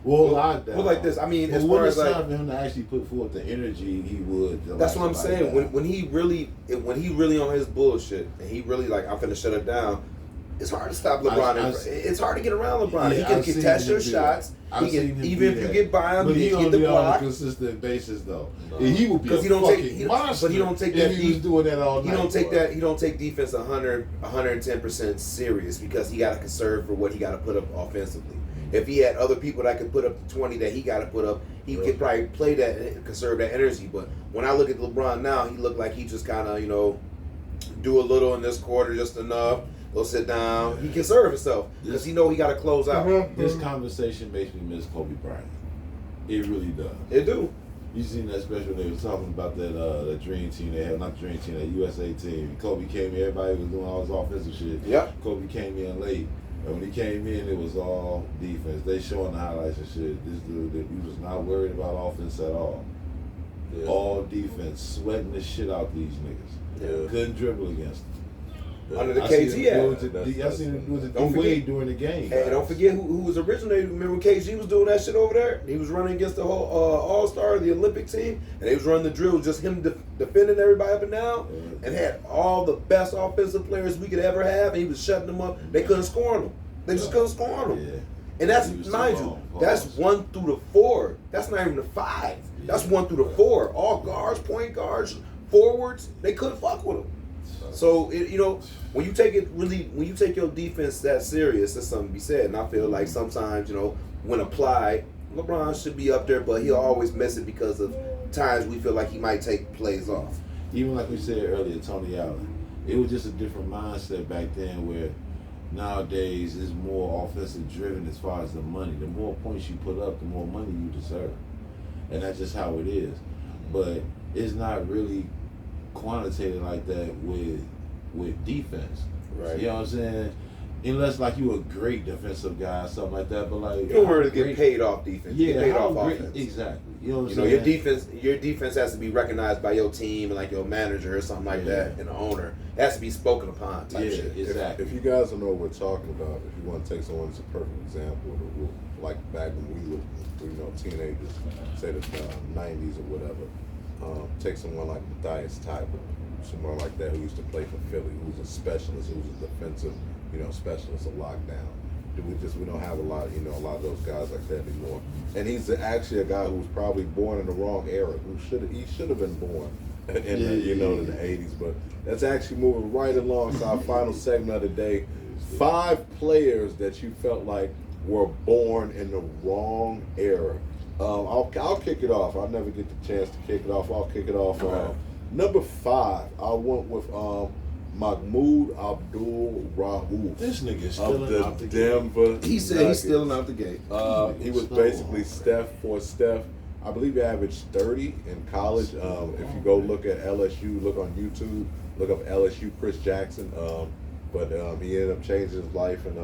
Lockdown. like this, I mean, as when far it's as like, time for him to actually put forth the energy he would. to that's like what I'm somebody saying. down. When he really on his bullshit and he really like, I'm finna shut it down. It's hard to stop LeBron. It's hard to get around LeBron. Yeah, he I've can seen contest him your do shots. I've He seen can him even do if you that. get by him, But he he can gonna get the be on a block. consistent basis though. No. And he would be a Because he don't fucking take- he- monster. but he don't take if that he was deep- doing that all night. He don't take boy. that. He don't take defense 110% serious because he got to conserve for what he got to put up offensively. If he had other people that could put up the 20 that he got to put up, he could probably play that and conserve that energy. But when I look at LeBron now, he looked like he just kind of do a little in this quarter, just enough. Go sit down. He can serve himself because he know he got to close out. This conversation makes me miss Kobe Bryant. It really does. It do. You seen that special? They was talking about that dream team they had, not dream team, that USA team. Kobe came in, everybody was doing all this offensive shit. Yep. Kobe came in late, and when he came in, it was all defense. They showing the highlights and shit. This dude, he was not worried about offense at all. Yeah. All defense, sweating the shit out these niggas. Yeah. Couldn't dribble against them. Under the I seen KG him ad. do it to- I seen him do it to Don't D-Wade during the game. Hey, don't forget who was originated. Remember when KG was doing that shit over there? He was running against the whole All-Star, the Olympic team, and they was running the drills, just him defending everybody up and down, and had all the best offensive players we could ever have, and he was shutting them up. They couldn't score on them. They just couldn't score on them. Yeah. And that's, He was mind too you, long. that's Pause. 1 through the 4. That's not even the 5. That's 1 through the 4. All guards, point guards, forwards, they couldn't fuck with him. So when you take your defense that serious, there's something to be said. And I feel like sometimes, when applied, LeBron should be up there, but he'll always miss it because of times we feel like he might take plays off. Even like we said earlier, Tony Allen, it was just a different mindset back then where nowadays it's more offensive driven as far as the money. The more points you put up, the more money you deserve. And that's just how it is. But it's not really quantitative like that with defense. Right. You know what I'm saying? Unless like you a great defensive guy or something like that, but like You don't really get paid off defense. You Yeah, get paid how off great, offense. exactly. You know what I'm You know, saying? your defense has to be recognized by your team and like your manager or something like that, and the owner. It has to be spoken upon type Yeah, shit. exactly. If you guys don't know what we're talking about, if you want to take someone as a perfect example, like back when we were, teenagers, say the 90s or whatever, take someone like Matthias Tybalt, someone like that who used to play for Philly, who was a specialist, who was a defensive, specialist, a lockdown. We don't have a lot of those guys like that anymore. And he's actually a guy who was probably born in the wrong era. He should have been born in the 80s. But that's actually moving right along to our final segment of the day. 5 players that you felt like were born in the wrong era. I'll kick it off. I'll never get the chance to kick it off. I'll kick it off. Number 5, I went with Mahmoud Abdul-Rauf. This nigga is of stealing out the the game. Denver He said Nuggets. he's stealing out the gate. He was basically Steph for Steph. I believe he averaged 30 in college. If you go look at LSU, look on YouTube, look up LSU Chris Jackson. But he ended up changing his life and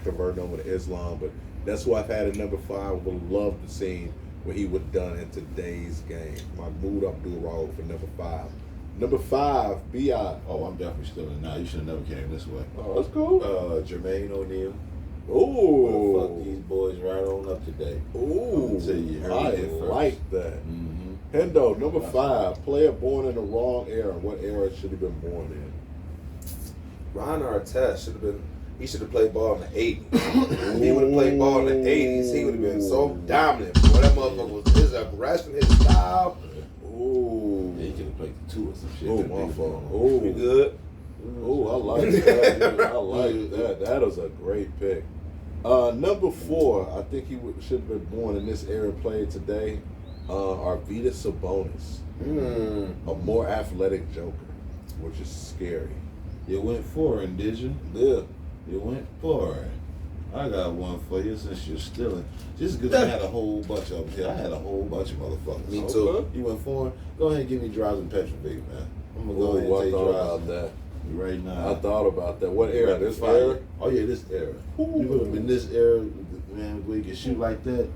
converting over to Islam. But that's who I've had at number 5. Would love to see what he would have done in today's game. Mahmoud Abdul-Rauf for number 5. Number 5, B.I. Oh, I'm definitely stealing now. You should have never came this way. Oh, that's cool. Jermaine O'Neal. Ooh. Fuck these boys right on up today. Ooh. I'll tell you, heard I it here first. like that. Mm-hmm. Hendo, number 5, player born in the wrong era. What era should he been born in? Ron Artest he should have played ball in the 80s. If he would have played ball in the 80s, he would have been so dominant. Boy, that motherfucker was his aggression, his style. Ooh. Yeah, he could have played the 2 or some shit. Oh, Them my niggas fault. going on. We Ooh. good? Oh, I like that. Dude. I like that. That is a great pick. Number 4, I think he should have been born in this era, played today. Arvydas Sabonis, a more athletic Joker, which is scary. You went foreign, did you? Yeah. You went foreign. I got one for you since you're stealing. Just because I had a whole bunch of them here. I had a whole bunch of motherfuckers. Me too. Okay. You went foreign? Go ahead and give me Drives and Petrovic, man. I'm going to go ahead Ooh, I and take thought Drives about that. right now. I thought about that. What era? This era? Oh, yeah, this era. You put him in this era, man, where he could shoot like that,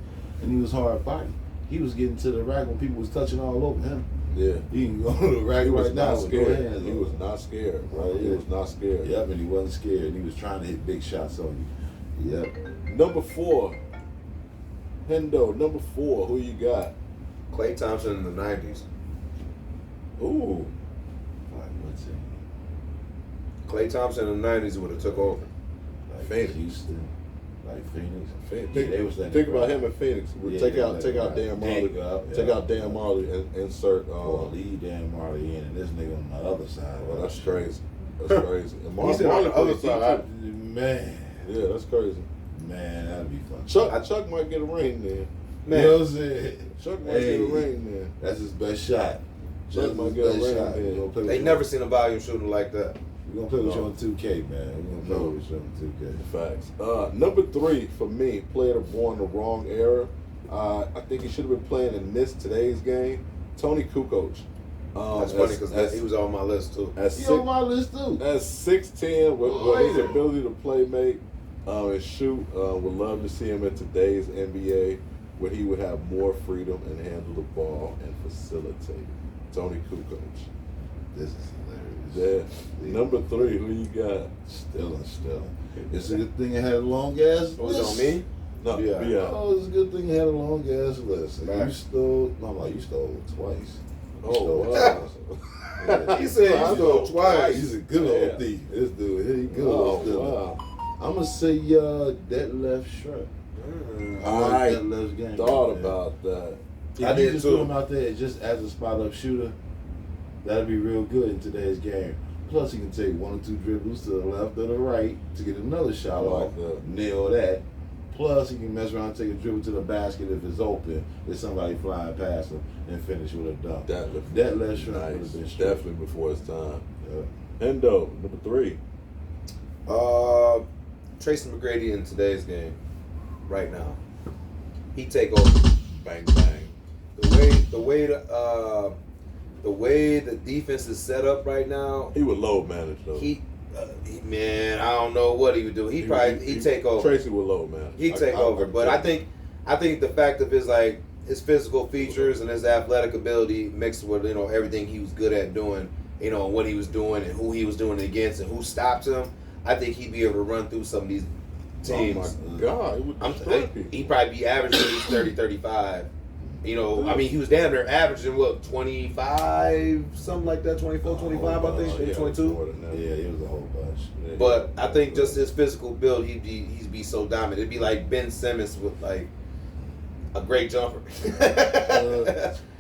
and he was hard body. He was getting to the rack when people was touching all over him. Yeah. He can go to the rack He was right now not with no scared. hands He on was him. not scared, bro. Right, He yeah. was not scared. Yep, and he wasn't scared. He was trying to hit big shots on you. Yep. Number 4, Hendo. Number 4, who you got? Klay Thompson in the 90s. Ooh. Like, what's it? Klay Thompson in the 90s would have took over. Like Phoenix. Houston, like Phoenix. Think, Yeah, they was letting think it about ride. him in Phoenix. Yeah, take they out let take it out ride. Dan Marley. Take Yeah. out Dan Marley and insert. Or lead Dan Marley in, and this nigga on the other side. Well, that's crazy. That's crazy. And He said on the other played side. defense. Man, Yeah, that's crazy. man, that'd be fun. Chuck might get a ring then. Man. You know what I'm saying? Chuck might Hey. get a ring then. That's his best shot. Chuck That's might his get a best ring shot. then. We gonna play with They you never on- seen a volume shooter like that. We gonna play with you No. on 2K, man. We gonna play with you on 2K. Facts. Number 3 for me, player born the wrong era. I think he should have been playing in today's game. Tony Kukoc. That's funny because he was on my list too. He on my list too. At 6'10", with his yeah. ability to play make and shoot, would love to see him in today's NBA. where he would have more freedom and handle the ball and facilitate. Tony Kukoc. This is hilarious. Yeah. Number 3, who you got? Still. It's a good thing it had a long ass list. Was it on me? No, Yeah. Oh, it's a good thing it had a long ass list. And Right. you stole. No, like you stole twice. You Oh, stole wow. twice. Yeah. He said I you stole know. twice. He's a good Yeah. old thief. This dude, here he goes. Oh, Still. wow. I'm gonna say that left shrimp. I that left game. thought man. about that. If I you did just too. put him out there just as a spot up shooter, that'd be real good in today's game. Plus, he can take 1 or 2 dribbles to the left or the right to get another shot I like off, that. nail that. Plus, he can mess around and take a dribble to the basket if it's open, if somebody flying past him, and finish with a dunk. That left shrimp would nice. have been straight. Definitely before his time. Yeah. Hendo, number 3. Tracy McGrady in today's game, right now, he take over. Bang, bang. The way the defense is set up right now, He would load manage, though. man, I don't know what he would do. He'd take over. Tracy would load manage. He'd take over. But I think the fact of his physical features and his athletic ability mixed with everything he was good at doing, what he was doing and who he was doing it against and who stopped him, I think he'd be able to run through some of these teams. Oh, my God. It would destroy people. He'd probably be averaging at least 30, 35. I mean, he was damn near averaging, 25, something like that, 24, 25, I think, maybe 22. More than that. Yeah, it was a whole bunch. Yeah, But I think just his physical build, he'd be so dominant. It'd be like Ben Simmons with, like, a great jumper.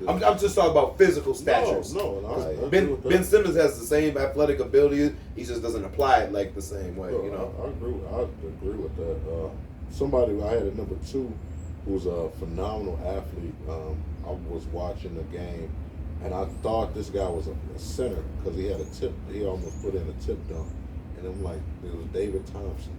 I'm just talking about physical statures. No. Ben Simmons has the same athletic ability. He just doesn't apply it like the same way, I agree with that. Somebody I had at number 2 who's a phenomenal athlete. I was watching the game, and I thought this guy was a center because he had a tip. He almost put in a tip dunk, and I'm like, it was David Thompson.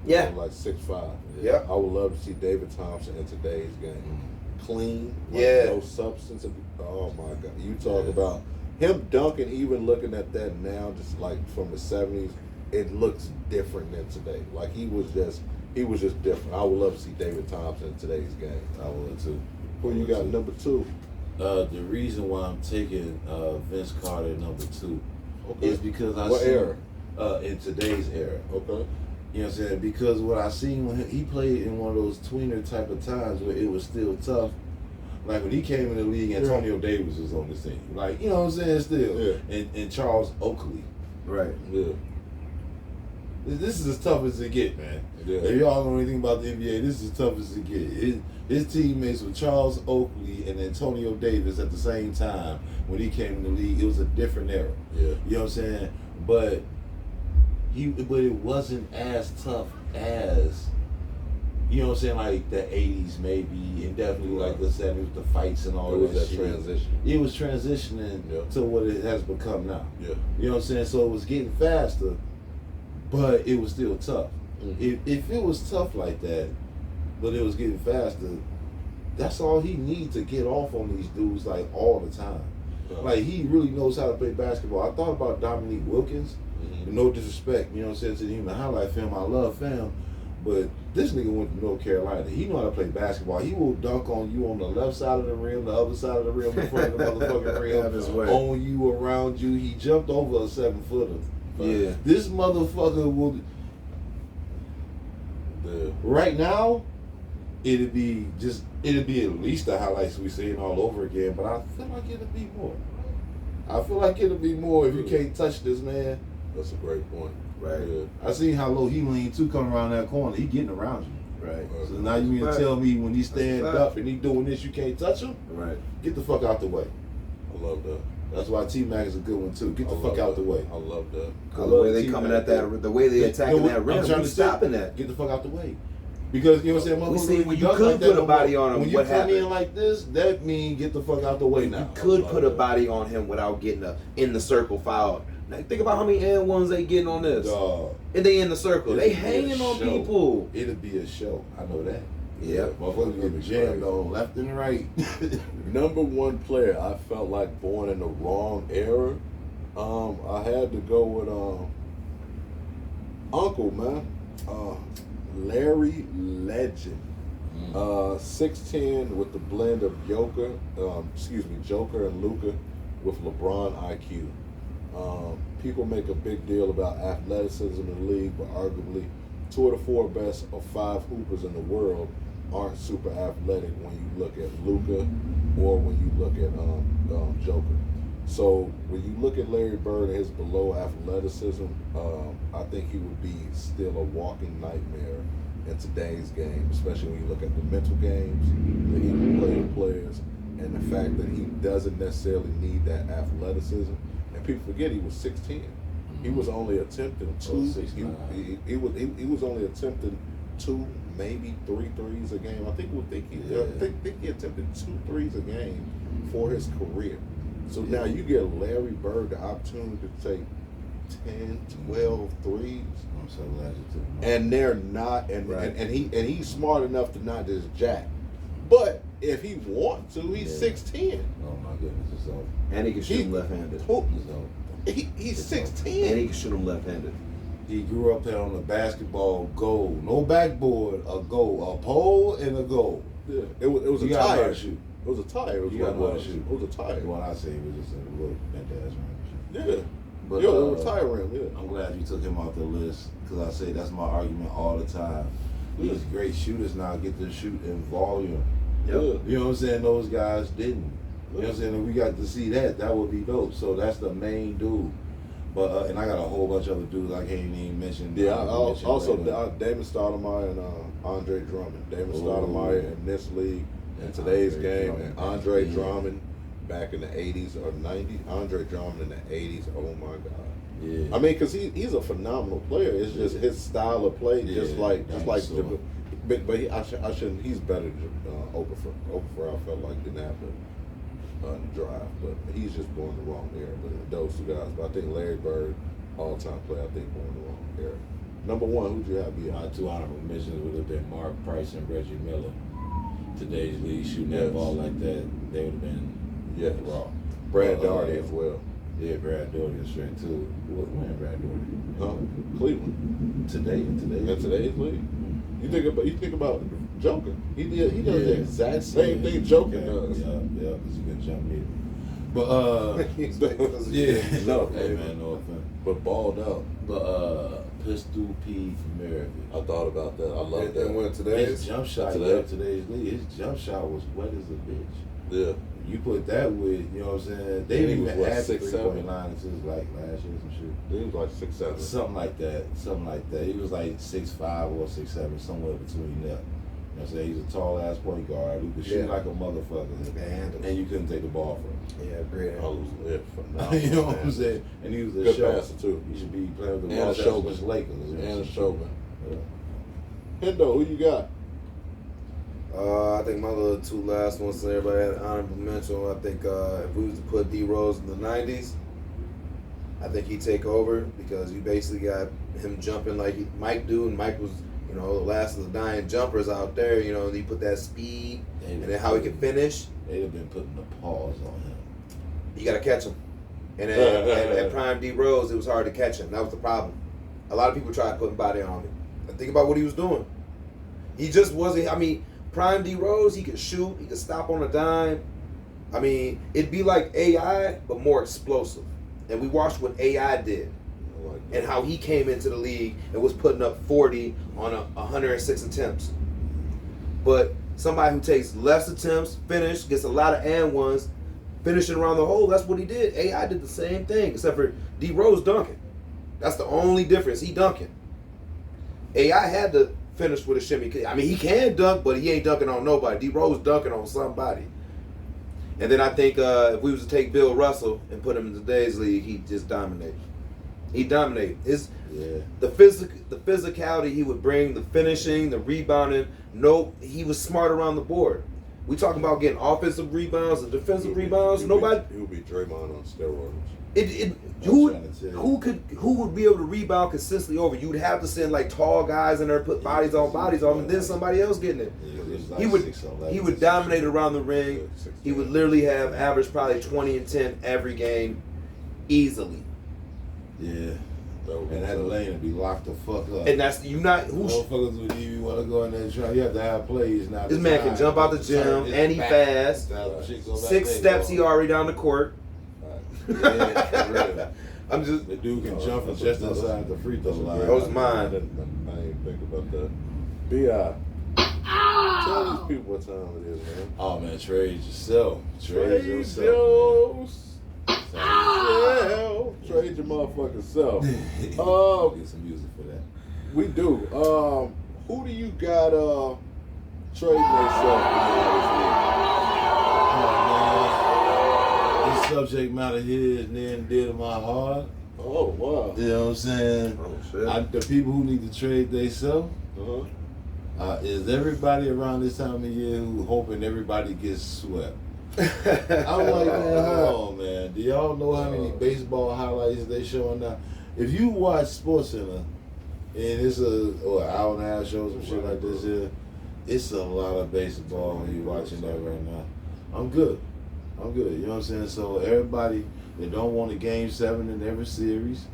Yeah. Like 6'5". Yeah. I would love to see David Thompson in today's game. Clean, like Yeah. no substance. Oh my God! You talk about him dunking. Even looking at that now, just like from the '70s, it looks different than today. Like he was just different. I would love to see David Thompson in today's game. I would too. Who you got number 2? The reason why I'm taking Vince Carter number 2 is because I What see era? In today's era. Okay. You know what I'm saying? Because what I seen when he played in one of those tweener type of times where it was still tough. Like when he came in the league, Antonio Davis was on the scene. Like, you know what I'm saying? Still. Yeah. And Charles Oakley. Right. Yeah. This is as tough as it get, man. Yeah. If y'all know anything about the NBA, this is as tough as it get. His teammates were Charles Oakley and Antonio Davis at the same time when he came in the league. It was a different era. Yeah. You know what I'm saying? But it wasn't as tough as, you know what I'm saying, like the 80s maybe, and definitely like the 70s with the fights and all It was that that shit. transition. It was transitioning to what it has become now. Yeah. You know what I'm saying? So it was getting faster, but it was still tough. Mm-hmm. If it was tough like that, but it was getting faster, that's all he needs to get off on these dudes like all the time. Like he really knows how to play basketball. I thought about Dominique Wilkins. Mm-hmm. No disrespect, you know what I'm saying, to the human highlight film. I love film. But this nigga went to North Carolina. He know how to play basketball. He will dunk on you on the left side of the rim, the other side of the rim, in front of the motherfucking Have his way. rim, on you, around you. He jumped over a 7-footer. Yeah. This motherfucker will. Right now, it'd be at least the highlights we seen all over again. But I feel like it'll be more. If you can't touch this man. That's a great point. Right. Yeah. I seen how low he leaned too coming around that corner. He getting around you. Right. So now you mean to tell me when he stand That's a fact. up and he doing this, you can't touch him? Right. Get the fuck out the way. I love that. That's why T-Mac is a good one too. Get the I fuck love out the that. way. I love that. The way they coming at that, the way they attacking that rim, I'm trying to who's stopping that? Get the fuck out the way. Because you know what I'm saying, We motherfucker, see when you duck could like that put a no body more. on him, When you what come in happened? like this, that mean get the fuck out the way now. You could put a body on him without getting in the circle fouled. Now, think about how many and ones they getting on this, Dog. and they in the circle. They It'll be a hanging on show. people. It'll be a show. I know that. Yeah. Motherfuckers getting jammed on left and right. Number 1 player I felt like born in the wrong era. I had to go with Uncle, man. Larry Legend. 6'10" with the blend of Joker and Luka with LeBron IQ. People make a big deal about athleticism in the league, but arguably 2 of the 4 best of 5 hoopers in the world aren't super athletic when you look at Luka or when you look at Joker. So when you look at Larry Bird and his below athleticism, I think he would be still a walking nightmare in today's game, especially when you look at the mental games that he can play with players and the fact that he doesn't necessarily need that athleticism. And people forget he was 6'10". He was only attempting 2. He was only attempting 2, maybe 3 threes a game. I think he attempted 2 threes a game for his career. So now you get Larry Bird the opportunity to take 10, 12 threes. I'm so glad you took him. And they're not, and he's smart enough to not just jack. But if he wants to, he's 6'10". Oh my goodness, it's over. And he can shoot him left-handed. It's over. He's It's 6'10". And he can shoot him left-handed. He grew up there on a basketball goal, no backboard, a goal, a pole and a goal. Yeah. It was a You gotta know how tire. to shoot. It was a tire. It was You gotta know how to it shoot. was a tire. When I say it was just a little ass rim. Yeah. But, It was a tire rim. Yeah. I'm glad you took him off the list because I say that's my argument all the time. These great shooters now get to shoot in volume. Yeah. You know what I'm saying? Those guys didn't. You know what I'm saying? If we got to see that, that would be dope. So that's the main dude. But and I got a whole bunch of other dudes I can't even mention. Yeah, also later. Damon Stoudemire and Andre Drummond. Damon Ooh. Stoudemire in this league in And today's Andre game, Drummond. and Andre Yeah. Drummond back in the 80s or 90s. Andre Drummond in the 80s. Oh my God. Yeah. I mean, because he's a phenomenal player. It's just his style of play, just like dinosaur. but I shouldn't. He's better than Okafor. Okafor, I felt like didn't have to drive, but he's just born the wrong era. But those 2 guys, but I think Larry Bird, all-time player, I think born the wrong era. Number 1, who'd you have be My on? 2 honorable mentions would have been Mark Price and Reggie Miller. Today's league shooting that ball like that, they would have been raw. Brad Daugherty as well. Yeah, Brad Daugherty is straight too. When Brad Daugherty? Cleveland. In today's league. You think about Joker. He does the exact same thing Joker does. Yeah, because he can jump me. But yeah, No, hey man, no offense. But balled out. But Pistol P from Maryville. I thought about that. I love And that. when today's His jump shot today's league, his jump shot was wet as a bitch. Yeah. You put that with, you know what I'm saying? They Yeah, he didn't was even what, add the 6'7"? 3-point line until like last year or some shit. He was like 6'7". Something like that. He was like 6'5" or 6'7", somewhere between that. You know what I'm saying? He's a tall ass point guard who could shoot like a motherfucker. And you couldn't take the ball from him. Yeah, great. You know what I'm saying? And he was a good show. passer too. He should be playing with the And a Los showman. Angeles Lakers. And a showman. Yeah. Hendo, who you got? I think my little 2 last ones, everybody had an honorable mention. I think if we was to put D Rose in the 90s, I think he'd take over because you basically got him jumping like Mike do, and Mike was, the last of the dying jumpers out there, and he put that speed and then how he could finish. They'd have been putting the paws on him. You got to catch him. And at prime D Rose, it was hard to catch him. That was the problem. A lot of people tried putting body on him. And think about what he was doing. He just wasn't, prime D Rose, he could shoot, he could stop on a dime. It'd be like AI, but more explosive. And we watched what AI did and how he came into the league and was putting up 40 on 106 attempts. But somebody who takes less attempts, gets a lot of and ones, finishing around the hole, that's what he did. AI did the same thing, except for D Rose dunking. That's the only difference. He dunking. AI had to finish with a shimmy. He can dunk, but he ain't dunking on nobody. D Rose dunking on somebody. And then I think if we was to take Bill Russell and put him in today's league, he'd just dominate. He'd dominate. The physicality he would bring, the finishing, the rebounding. He was smart around the board. We talking about getting offensive rebounds and defensive rebounds. Nobody. He would be Draymond on steroids. Who would be able to rebound consistently over? You'd have to send like tall guys in there, put bodies on, and then somebody else getting it. He would dominate around the ring. He would literally have average probably 20 and 10 every game, easily. Yeah. And that lane would be locked the fuck up. And that's you not who. Motherfuckers would even want to go in there and try. You have to have plays now. This man can jump out the gym and he fast. 6 steps, he already down the court. Yeah, for real. I'm just. The dude can jump from just inside the free throw line. That was mine. I ain't think about that. B.I. Tell these people what time it is, man. Oh man, trade yourself. Trade yourself. Trade your motherfucking self. Get some music for that. We do. Who do you got trading yourself This subject matter here is near and dear to my heart. Oh wow. You know what I'm saying? Oh shit. The people who need to trade themselves is everybody around this time of year who hoping everybody gets swept. I'm like, man, hold on, man. Do y'all know how many baseball highlights they showing now? If you watch SportsCenter and it's an hour and a half show, some shit like this here, it's a lot of baseball when you're watching that right now. I'm good. You know what I'm saying? So everybody that don't want a game 7 in every series,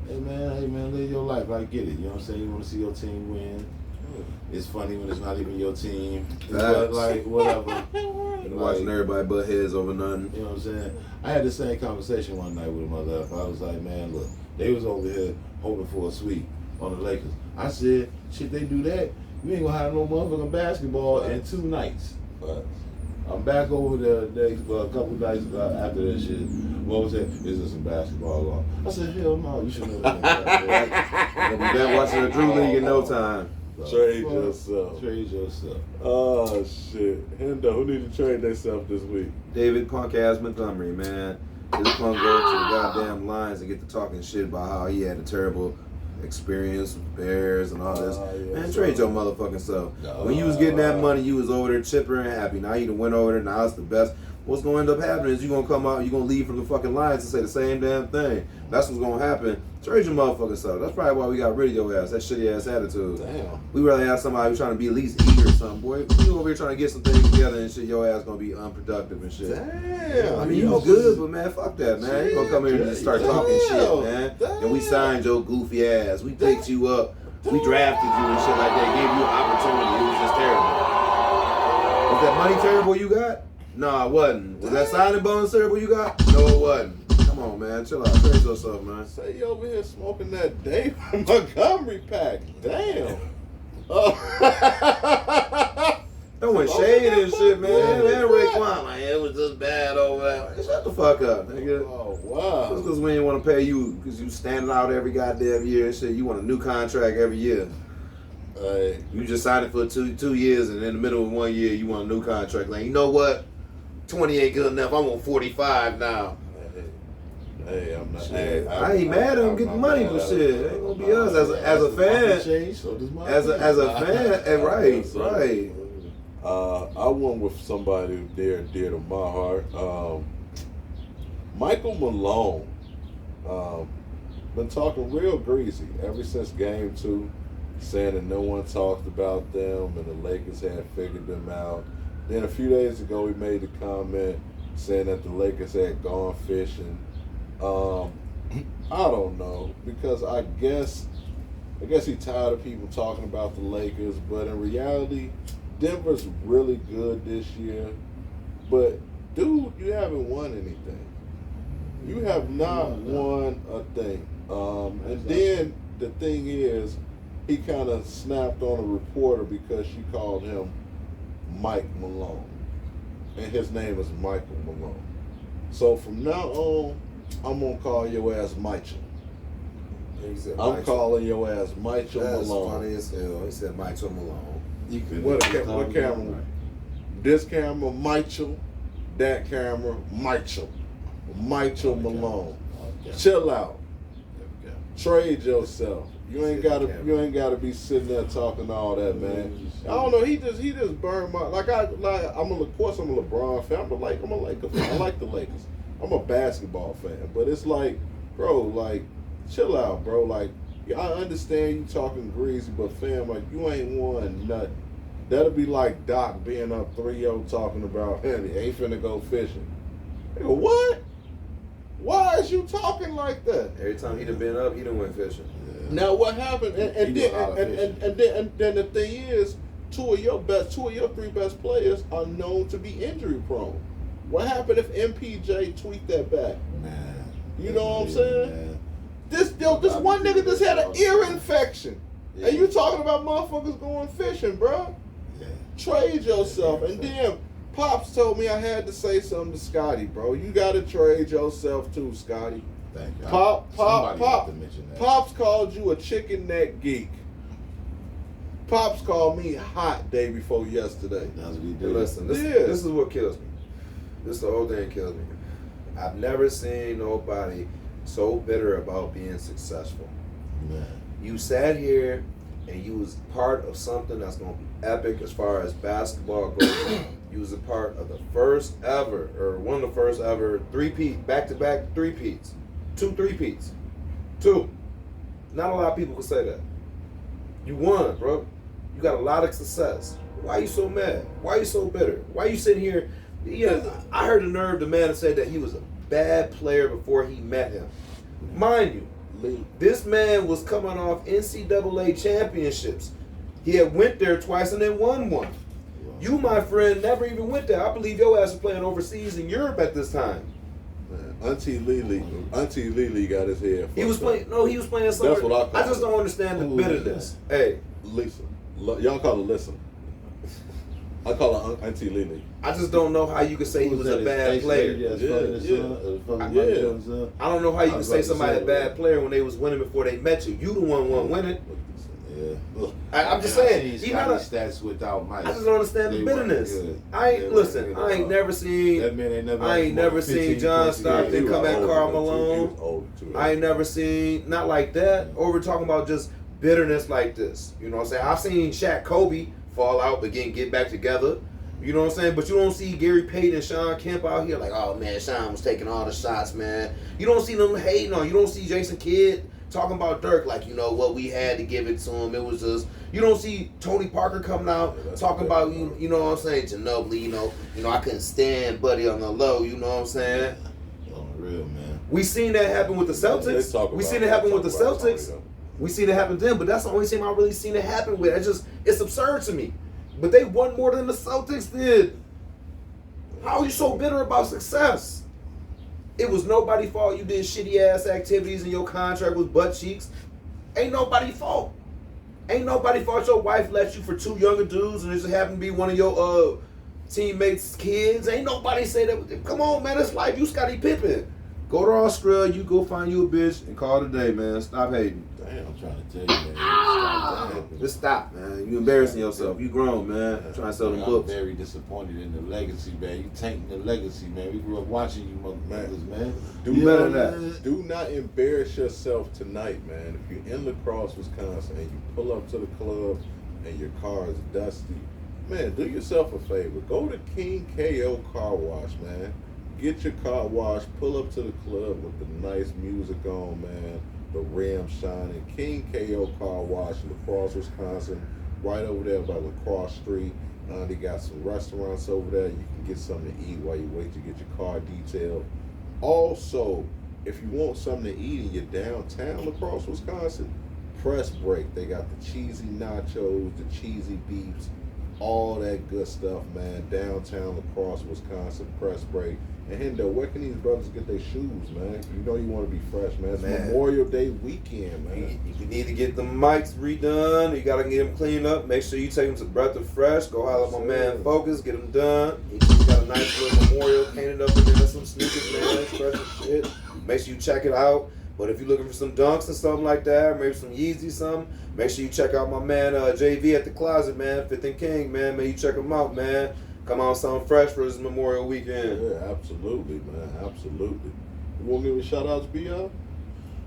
hey man, live your life. I get it. You know what I'm saying? You want to see your team win. It's funny when it's not even your team. But like whatever. Watching everybody butt heads over nothing. You know what I'm saying? I had the same conversation one night with my left. I was like, man, look, they was over here hoping for a sweep on the Lakers. I said, shit, they do that, we ain't gonna have no motherfucking basketball in 2 nights. But I'm back over there for a couple nights after that shit. What was that? Is there some basketball on? I said, hell no, you should know that. You'll be back watching the Drew League in no time. So, Trade yourself. Trade yourself. Oh shit. Hendo, who need to trade themselves this week? David punk ass Montgomery, man. This punk go to the goddamn Lions and get to talking shit about how he had a terrible experience with the Bears and all this. Yeah, Man, trade your motherfucking self. When you was getting that money, you was over there chipper and happy. Now you done went over there, now it's the best. What's going to end up happening is you're going to come out, you're going to leave from the fucking Lions and say the same damn thing. That's what's going to happen. Trade your motherfucking self. That's probably why we got rid of your ass, that shitty ass attitude. Damn. We rather have somebody who's trying to be at least eager or something. Boy, you over here trying to get some things together and shit, your ass going to be unproductive and shit. Damn. I mean, you good, but man, fuck that, man. You gonna come here and just start talking shit, man. And we signed your goofy ass. We picked you up. We drafted you and shit like that. Gave you an opportunity. It was just terrible. Was that money terrible you got? No, it wasn't. Was that signing bonus terrible you got? No, it wasn't. Come on, man. Chill out. Trade yourself, man. Say you over here smoking that David Montgomery pack. Damn. Throwing shade and shit, man. Man, Raekwon, like, it was just bad over there. Shut the fuck up, nigga. Oh, wow. Just because we ain't want to pay you because you standing out every goddamn year and shit. You want a new contract every year. Hey. You just signed it for two years, and in the middle of 1 year, you want a new contract. Like, you know what? 20 ain't good enough. I want 45 now. Hey, I'm not. Shit. I ain't mad at him getting money, but shit, it ain't gonna be us as a fan. As a fan, and right. I went with somebody dear to my heart. Michael Malone. Been talking real greasy ever since Game 2, saying that no one talked about them and the Lakers had figured them out. Then a few days ago, he made a comment saying that the Lakers had gone fishing. I don't know, because I guess he tired of people talking about the Lakers, but in reality, Denver's really good this year. But dude, you haven't won anything. You have not won a thing. And then the thing is, he kind of snapped on a reporter because she called him Mike Malone, and his name is Michael Malone. So from now on, I'm gonna call your ass Michael. I'm calling your ass Michael Malone. That's funny as hell. He said Michael Malone. What camera? This camera, Michael. That camera, Michael. Michael Malone. Chill out. Trade yourself. You ain't gotta be sitting there talking all that, man. I don't know. He just burned my of course I'm a LeBron fan, but I'm a Laker fan. I like the Lakers. I'm a basketball fan, but it's like, bro, like, chill out, bro. Like, I understand you talking greasy, but fam, like, you ain't won nothing. That'll be like Doc being up 3-0 talking about, hey, ain't finna go fishing. Nigga, what? Why is you talking like that? Every time he done been up, he done went fishing. Yeah. Now what happened? And He do a lot of then the thing is, two of your three best players are known to be injury prone. What happened if MPJ tweaked that back? Man. You know what I'm saying? Man. This one nigga just had an ear infection, and you talking about motherfuckers going fishing, bro? Yeah. Trade yourself. And then Pops told me I had to say something to Scotty, bro. You got to trade yourself too, Scotty. Thank you. Pop, Somebody have to mention that. Pops called you a chicken neck geek. Pops called me hot day before yesterday. That's what he Hey, did. listen, this is what kills me. This the whole thing kills me. I've never seen nobody so bitter about being successful. Man. You sat here and you was part of something that's going to be epic as far as basketball goes. You was a part of the first ever, or one of the first ever back-to-back three-peats. 2 three-peats. 2. Not a lot of people can say that. You won, bro. You got a lot of success. Why you so mad? Why you so bitter? Why you sitting here? Yeah, I heard the nerve the man said that he was a bad player before he met him. Mind you, this man was coming off NCAA championships. He had went there twice and then won one. You, my friend, never even went there. I believe your ass was playing overseas in Europe at this time. Man, Auntie Lily got his head. He was playing. No, he was playing somewhere. That's what I call I just it. don't understand the bitterness. Hey, Lisa. Y'all call her Listen. I call her Auntie Lily. I just don't know how you could say he was a bad player. Yeah. I don't know how you can say somebody a bad player when they was winning before they met you. You the one winning. Yeah. I'm just saying. He got his stats without Mike. I just don't understand the bitterness. I ain't never seen. That man ain't never. I ain't never seen John Stockton come at Karl Malone. I ain't never seen not like that. Or we're talking about just bitterness like this. You know what I'm saying? I've seen Shaq Kobe fall out but get back together. You know what I'm saying? But you don't see Gary Payton and Sean Kemp out here like, oh man, Sean was taking all the shots, man. You don't see them hating on. You don't see Jason Kidd talking about Dirk like, you know what, we had to give it to him. It was just, you don't see Tony Parker coming out talking about, you know what I'm saying, Ginobili, you know, I couldn't stand Buddy on the low, you know what I'm saying? On the real, man. We seen that happen with the Celtics. We seen it happen with the Celtics. We seen it happen then, but that's the only team I really seen it happen with. It's absurd to me. But they won more than the Celtics did. How are you so bitter about success? It was nobody's fault you did shitty ass activities and your contract was butt cheeks. Ain't nobody's fault. Ain't nobody's fault your wife left you for 2 younger dudes and it just happened to be one of your teammates' kids. Ain't nobody say that. Come on, man, it's life. You Scottie Pippen. Go to Australia, you go find you a bitch and call it a day, man. Stop hating. Damn, I'm trying to tell you, man. Just stop, man. You embarrassing yourself. You grown, man. I'm trying to sell them I'm books. very disappointed in the legacy, man. You tainting the legacy, man. We grew up watching you motherfuckers, man. Do not embarrass yourself tonight, man. If you're in La Crosse, Wisconsin, and you pull up to the club and your car is dusty, man, do yourself a favor. Go to King KO Car Wash, man. Get your car washed, pull up to the club with the nice music on, man. The rim shining. King KO Car Wash in La Crosse, Wisconsin, right over there by La Crosse Street. They got some restaurants over there. You can get something to eat while you wait to get your car detailed. Also, if you want something to eat and you're downtown La Crosse, Wisconsin, Press Break. They got the cheesy nachos, the cheesy beefs, all that good stuff, man. Downtown La Crosse, Wisconsin, Press Break. And Hendo, where can these brothers get their shoes, man? You know you want to be fresh, man. It's Memorial Day weekend, man. You need to get the mics redone. You got to get them cleaned up. Make sure you take them to Breath of Fresh. Go holler at my man Focus. Get them done. He's got a nice little memorial painted up in there. Some sneakers, man. Fresh as shit. Make sure you check it out. But if you're looking for some dunks and something like that, or maybe some Yeezy something, make sure you check out my man JV at the Closet, man. Fifth and King, man. May you check him out, man. Come on, something fresh for this Memorial Weekend. Yeah, absolutely, man. Absolutely. You want to give a shout out to B.I.?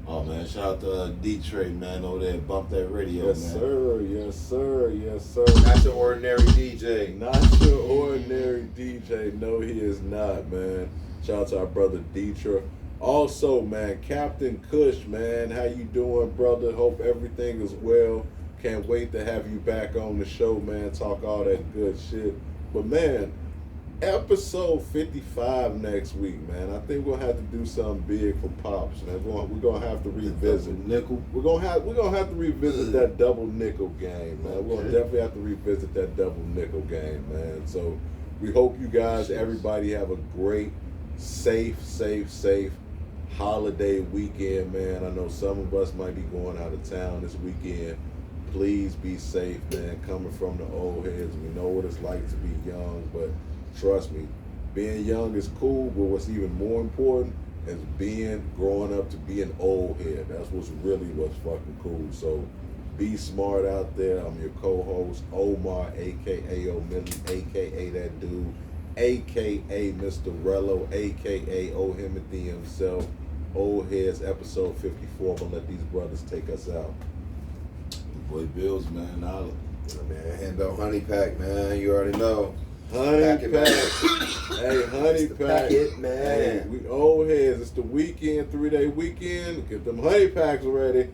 Oh, man, shout out to D-Trey, man, over there. Bump that radio, Yes, man. sir. Yes, sir. Yes, sir. Not your ordinary DJ. Not your ordinary DJ. No, he is not, man. Shout out to our brother Dietrich. Also, man, Captain Kush, man. How you doing, brother? Hope everything is well. Can't wait to have you back on the show, man. Talk all that good shit. But, man, Episode 55 next week, man. I think we'll have to do something big for Pops, man. We're gonna have to revisit. Nickel. We're gonna have to revisit that double nickel game, man. We're gonna definitely have to revisit that double nickel game, man. So we hope you guys, everybody, have a great, safe holiday weekend, man. I know some of us might be going out of town this weekend. Please be safe, man. Coming from the old heads, we know what it's like to be young, but trust me, being young is cool, but what's even more important is growing up to be an old head. That's what's fucking cool. So be smart out there. I'm your co-host, Omar, a.k.a. O'Milly, a.k.a. that dude, a.k.a. Mr. Rello, a.k.a. O'Himothy himself. Old Heads, episode 54. I'm going to let these brothers take us out. Boy Bills, man. Now, Man, hand out honey pack, man. You already know. Honey Pack it, pack. man. Hey, honey It's the pack. packet, man. Hey, we old heads. It's the weekend, 3-day weekend. Get them honey packs ready.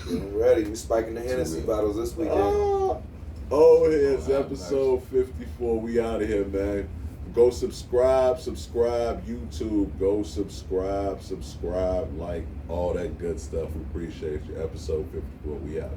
Getting ready. We spiking the Hennessy bottles this weekend. Old Heads, episode 54. We out of here, man. Go subscribe, YouTube. Go subscribe, like all that good stuff. We appreciate you. Episode 54. We out.